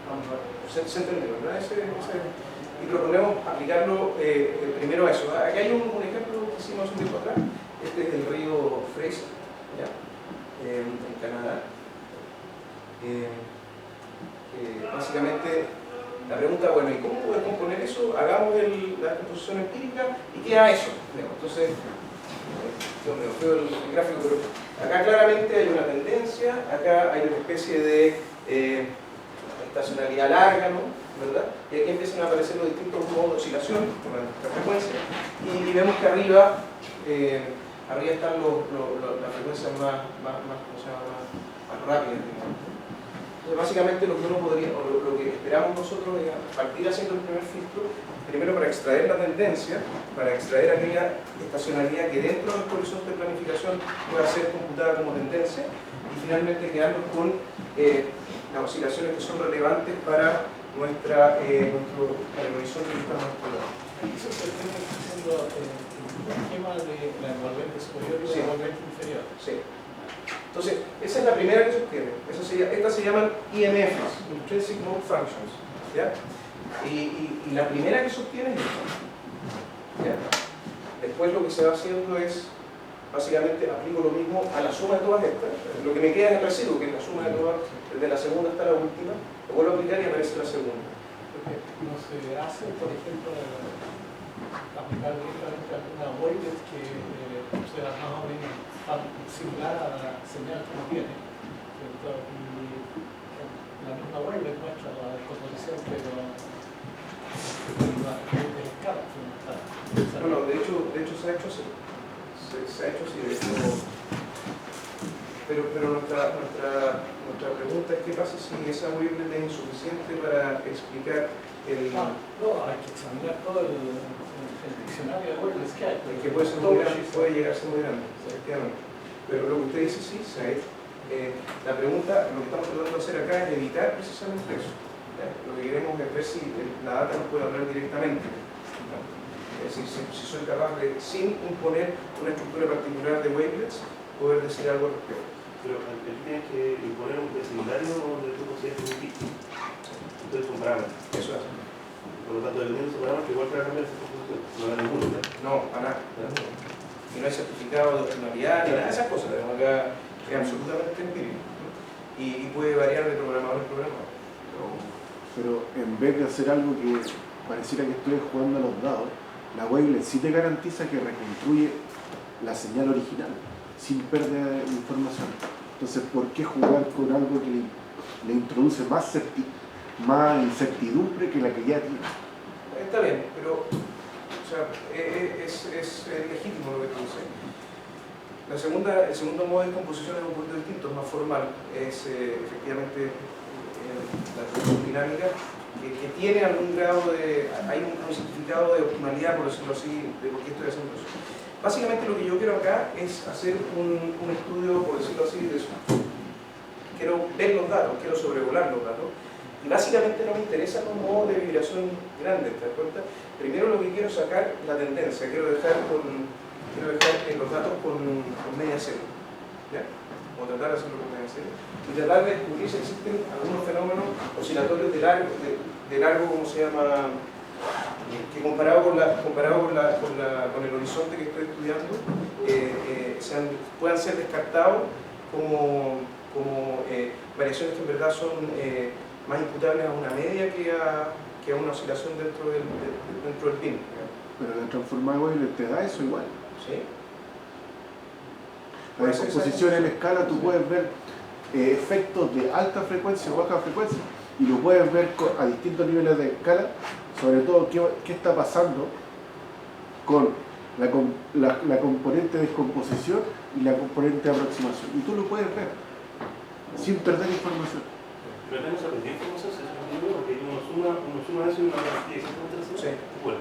Vamos a ver, se entendió, ¿verdad? Y proponemos aplicarlo primero a eso. Aquí hay un ejemplo que hicimos un tiempo atrás. Este es del río Fraser, ¿ya? En Canadá. Básicamente, la pregunta, bueno, ¿y cómo puedes componer eso? Hagamos la composición empírica y queda eso. Entonces, yo me veo el gráfico, pero acá claramente hay una tendencia, acá hay una especie de estacionalidad larga, ¿no? ¿Verdad? Y aquí empiezan a aparecer los distintos modos de oscilación, con la frecuencia, y vemos que arriba están las frecuencias más rápidas, digamos. Entonces, básicamente lo que uno podría, o lo que esperamos nosotros es partir haciendo el primer filtro, primero para extraer la tendencia, para extraer aquella estacionalidad que dentro de nuestro horizonte de planificación pueda ser computada como tendencia, y finalmente quedarnos con las oscilaciones que son relevantes para para el horizonte que estamos explorando.
Eso se está haciendo el esquema de la envolvente superior y la envolvente inferior.
Sí. Entonces, esa es la primera que se obtiene. Estas se llaman IMFs, Intrinsic Mode Functions. ¿Ya? Y la primera que se obtiene es esta. ¿Ya? Después lo que se va haciendo es, básicamente, aplico lo mismo a la suma de todas estas. Lo que me queda es el residuo, que es la suma de todas, desde la segunda hasta la última. Lo vuelvo a aplicar y aparece la segunda.
Porque no se hace, por ejemplo, aplicar directamente alguna wavelet que sea más o menos similar a la señal que uno tiene. Y la misma wavelet muestra la descomposición, pero la escala no está.
No, de hecho se ha hecho así. Se ha hecho así, de hecho. Pero nuestra pregunta es qué pasa si esa wavelet es insuficiente para explicar el...
No, hay que examinar todo el diccionario de wavelets que hay.
El que puede ser muy grande, puede llegar a ser muy grande, efectivamente. Pero lo que usted dice sí se ha hecho. La pregunta, lo que estamos tratando de hacer acá es evitar precisamente eso. ¿Ya? Lo que queremos es ver si la data nos puede hablar directamente. ¿No? Es decir, si soy capaz de, sin imponer una estructura particular de wavelets, poder decir algo al respecto.
Pero aquí tienes que imponer un vecindario donde tú consideres un pico. Entonces son parámetros.
Eso es.
Por lo tanto, dependiendo de esos parámetros, igual te va a cambiar esa composición. No da ninguno, ¿verdad?
No, para nada. Y no hay certificado de optimalidad ni nada de esas cosas. Tenemos acá es absolutamente empírico. Y puede variar de programador en programador.
Pero en vez de hacer algo que pareciera que estoy jugando a los dados, la wavelet sí te garantiza que reconstruye la señal original sin pérdida de información. Entonces, ¿por qué jugar con algo que le introduce más incertidumbre que la que ya tiene?
Está bien, pero o sea, es legítimo lo que tú dices. El segundo modo de composición es un poquito distinto, es más formal. Es efectivamente la composición dinámica que tiene algún grado de... hay un certificado de optimalidad, por decirlo así, de por qué estoy haciendo eso. Básicamente lo que yo quiero acá es hacer un estudio, por decirlo así, de eso. Quiero ver los datos, quiero sobrevolar los datos. Y básicamente no me interesan los modos de vibración grandes, ¿te das cuenta? Primero lo que quiero es sacar la tendencia, quiero dejar los datos con media cero, ¿ya? O tratar de hacerlo con media cero. Y tratar de descubrir si existen algunos fenómenos oscilatorios de largo, ¿cómo se llama? Que comparado con el horizonte que estoy estudiando, puedan ser descartados como como variaciones que en verdad son más imputables a una media que a una oscilación dentro del PIN.
Pero la transformada de Weyler te da eso igual.
¿Sí?
La descomposición en escala tú puedes ver efectos de alta frecuencia o baja frecuencia y lo puedes ver a distintos niveles de escala, sobre todo qué está pasando con la componente de descomposición y la componente de aproximación. Y tú lo puedes ver sin perder información.
Pero tenemos que perder información, porque uno suma eso y uno
Sí.
Bueno.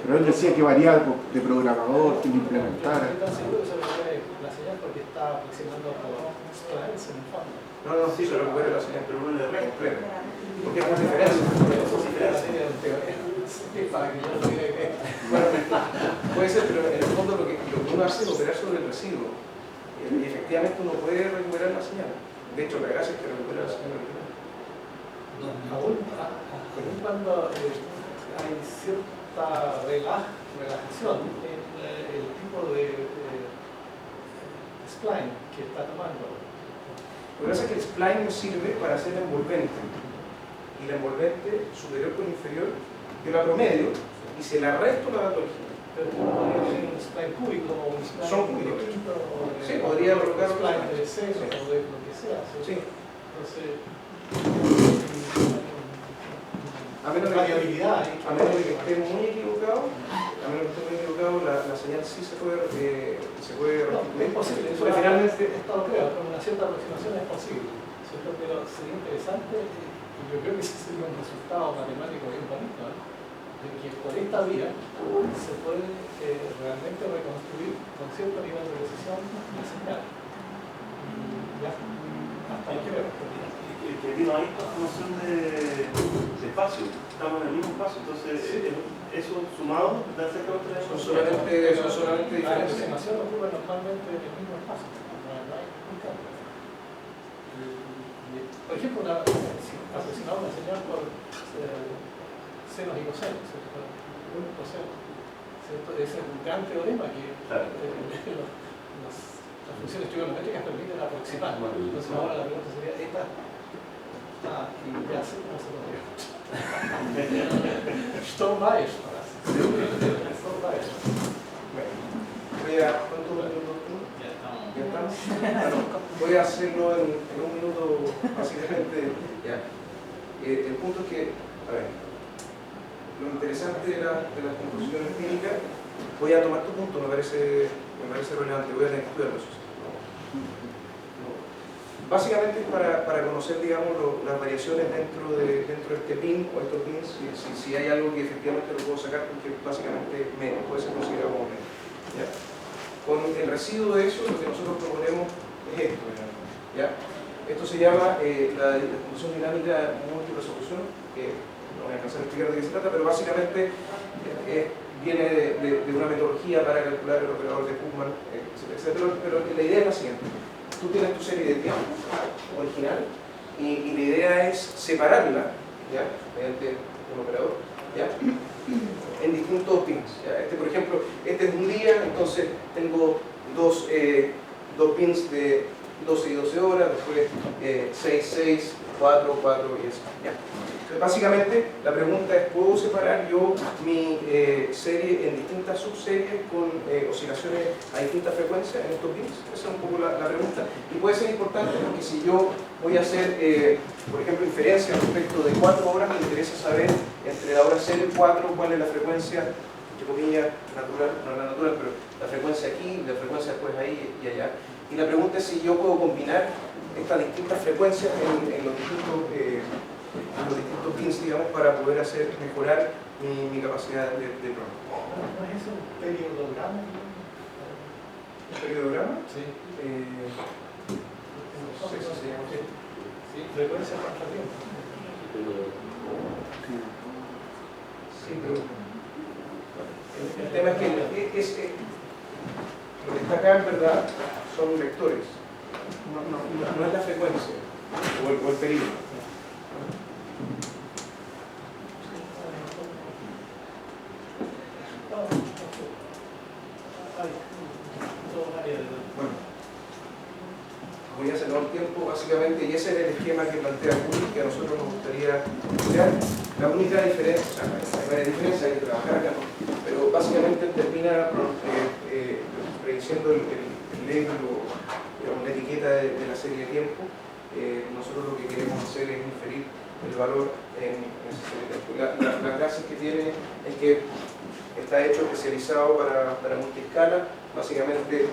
Pero él decía que variaba de programador, que lo implementara.
Yo estoy seguro que se recupere la señal porque está aproximando por splines en el fondo.
No, sí, se recupera la señal,
Pero uno le da
completa. Porque es una diferencia.
Eso sí que la señal en teoría. Sí, para que yo no diga que...
Bueno, puede ser, pero en el fondo lo que uno hace es operar sobre el residuo. Y efectivamente uno puede recuperar la señal. De hecho, la gracia es que recupera la señal original.
Aún cuando hay cierta relajación en el tipo de spline que está tomando.
Lo que pasa es que el spline nos sirve para hacer la envolvente. Y la envolvente superior con inferior, yo la promedio y se la resto la dato original.
Pero uno podría tener un spline cúbico o un spline
Son cúbicos.
de quinto o de,
Sí, podría colocar
un spline de
sí.
cero o de lo que sea.
Sí.
Entonces,
A menos
variabilidad.
de que esté muy equivocado, la señal sí se puede restituir.
No, es posible.
Porque finalmente
esto lo creo, con una cierta aproximación es posible. ¿Cierto? Pero sería interesante, y yo creo que ese sería un resultado matemático bien bonito, ¿eh? De que por esta vía se puede realmente reconstruir con cierto nivel de precisión la señal. Ya, hasta lo creo.
El que vino ahí es una noción de espacio, estamos en el mismo espacio, entonces eso sumado da cerca de
son solamente
La
diferentes.
aproximación ocurre normalmente en el mismo espacio. No hay un cambio. Por ejemplo, si aproximamos una señal por senos y cosenos, ¿cierto? Es un gran teorema que las funciones trigonométricas permiten aproximar. Entonces ahora la pregunta sería, y ya sé cómo se lo digo. Что знаешь?
¿Cuánto minutos? ¿Ya estamos? Bueno, voy a hacerlo en un minuto, básicamente. Ya. El punto es que, a ver, lo interesante de las conclusiones clínicas, voy a tomar tu punto, me parece relevante, voy a tener que estudiarlo eso. Básicamente es para conocer, digamos, las variaciones dentro de este PIN o estos PINs, si hay algo que efectivamente lo puedo sacar, porque básicamente puede ser considerado como medio. ¿Ya? Con el residuo de eso, lo que nosotros proponemos es esto. ¿Ya? Esto se llama la descomposición dinámica multirresolución, que no voy a alcanzar a explicar de qué se trata, pero básicamente viene de una metodología para calcular el operador de Huffman, etc. Pero la idea es la siguiente. Tú tienes tu serie de tiempos original y la idea es separarla, ¿ya? Mediante un operador, ¿ya? En distintos pins. ¿Ya? Por ejemplo, este es un día, entonces tengo dos pins de 12 y 12 horas, después 6, 6, 4, 4 y eso. ¿Ya? Entonces, básicamente, la pregunta es, ¿puedo separar yo mi serie en distintas subseries con oscilaciones a distintas frecuencias en estos pins? Esa es un poco la pregunta. Y puede ser importante porque si yo voy a hacer, por ejemplo, inferencia respecto de 4 horas, me interesa saber entre la hora 0 y 4 cuál es la frecuencia, entre comillas, natural, no la natural, pero la frecuencia aquí, la frecuencia después ahí y allá. Y la pregunta es si yo puedo combinar estas distintas frecuencias en los distintos pins, digamos, para poder mejorar mi capacidad de programa.
¿No es eso un periodograma?
¿Un periodograma?
Sí.
No sé si se llama así.
Sí, frecuencia contra tiempo.
Sí, pero el tema es que lo que está acá en verdad son vectores, no es la frecuencia o el periodo. Bueno, voy a sacar un tiempo básicamente, y ese era el esquema que plantea Juli, que a nosotros nos gustaría crear. La única diferencia, o sea, hay varias diferencias, hay que trabajar acá, ¿no? Pero básicamente termina prediciendo el label o digamos, la etiqueta de la serie de tiempo. Nosotros lo que queremos hacer es inferir el valor en esa serie de tiempo. Las gracias que tiene es que está hecho especializado para multiescala, básicamente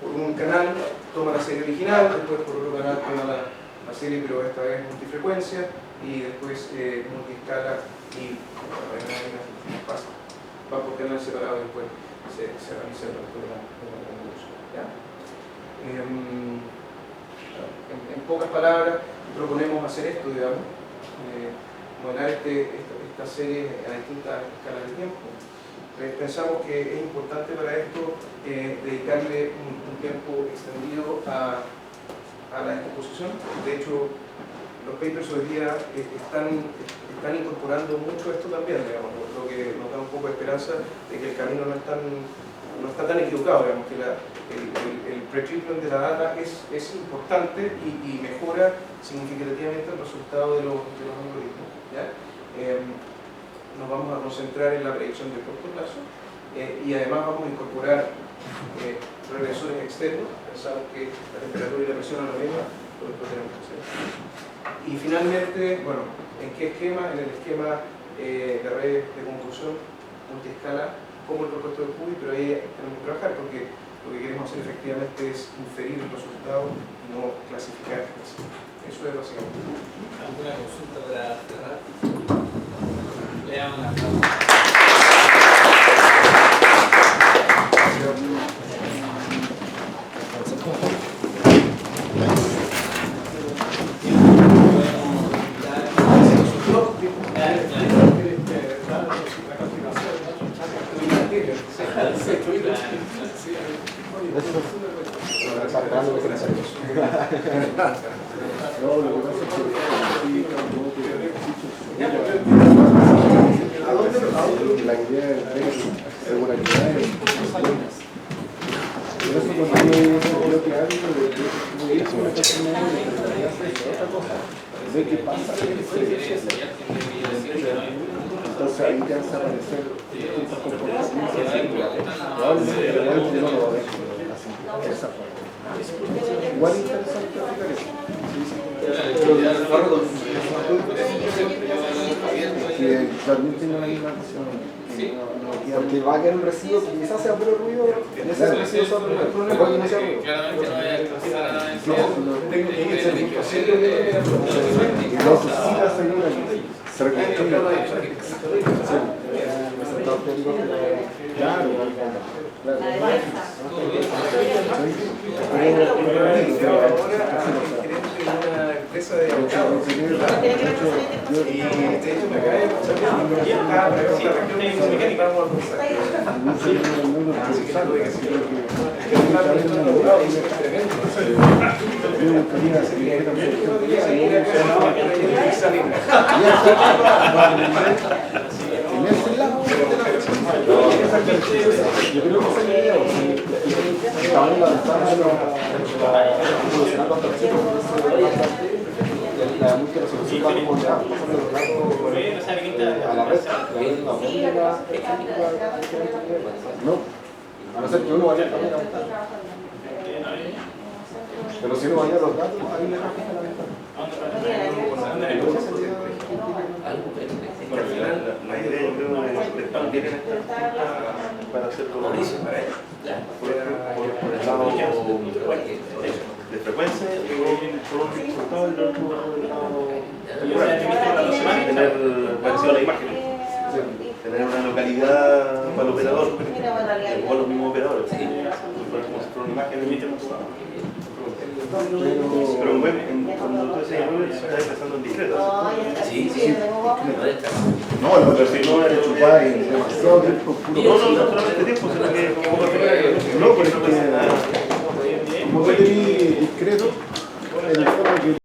por un canal toma la serie original, después por otro canal toma la serie, pero esta vez multifrecuencia, y después multiescala y va por canal separado y después se realiza el resto de la convolución. En pocas palabras, proponemos hacer esto, digamos, modelar esta serie a distintas escalas de tiempo. Pensamos que es importante para esto dedicarle un tiempo extendido a la descomposición. De hecho, los papers hoy día están incorporando mucho esto también, digamos, lo que nos da un poco de esperanza de que el camino no está tan equivocado, digamos, que el pre-treatment de la data es importante y mejora significativamente el resultado de los algoritmos, ¿ya? Nos vamos a concentrar en la predicción de corto plazo y además vamos a incorporar regresores externos. Pensamos que la temperatura y la presión a la misma, por esto tenemos que hacer. Y finalmente, bueno, ¿en qué esquema? En el esquema de redes de convolución multiescala como el propuesto de Puy, pero ahí tenemos que trabajar porque lo que queremos hacer efectivamente es inferir el resultado y no clasificar. Eso es básicamente.
¿Alguna consulta para cerrar? Leamos la
la idea de regularidades por eso cuando yo creo que algo de otra cosa de qué pasa entonces ahí te hace aparecer distintos comportamientos probablemente no lo va a ver así esa forma igual interesante aplicar eso que también tiene una animación porque va a quedar un residuo que quizás sea puro ruido en ese residuo solo el problema que no sea ruido
claramente no vaya a alcanzar a
tengo que ser 100% de y no necesita seguir ahí se reconstruye claro
una empresa de mercado y de hecho me acaba de pasar
yo creo que se me dio estamos lanzando evolucionando hasta el chico la música resolución va como ya pasando los datos a la red no a no ser que uno vaya también a ventana pero si uno vaya a los datos ahí le baja la ventana
Bueno, la idea yo creo es expandir en esta para hacer todo por el lado de frecuencia y por un resultado y por el lado tener parecido a la imagen, tener una localidad para el operador o los mismos operadores, como si fuera una imagen. Pero cuando tú decías estás pensando en discreto.
Sí.
no, lo que si no es chupar demasiado tiempo
No solamente tiempo, sino que
no, porque como que tenía discreto en el fondo que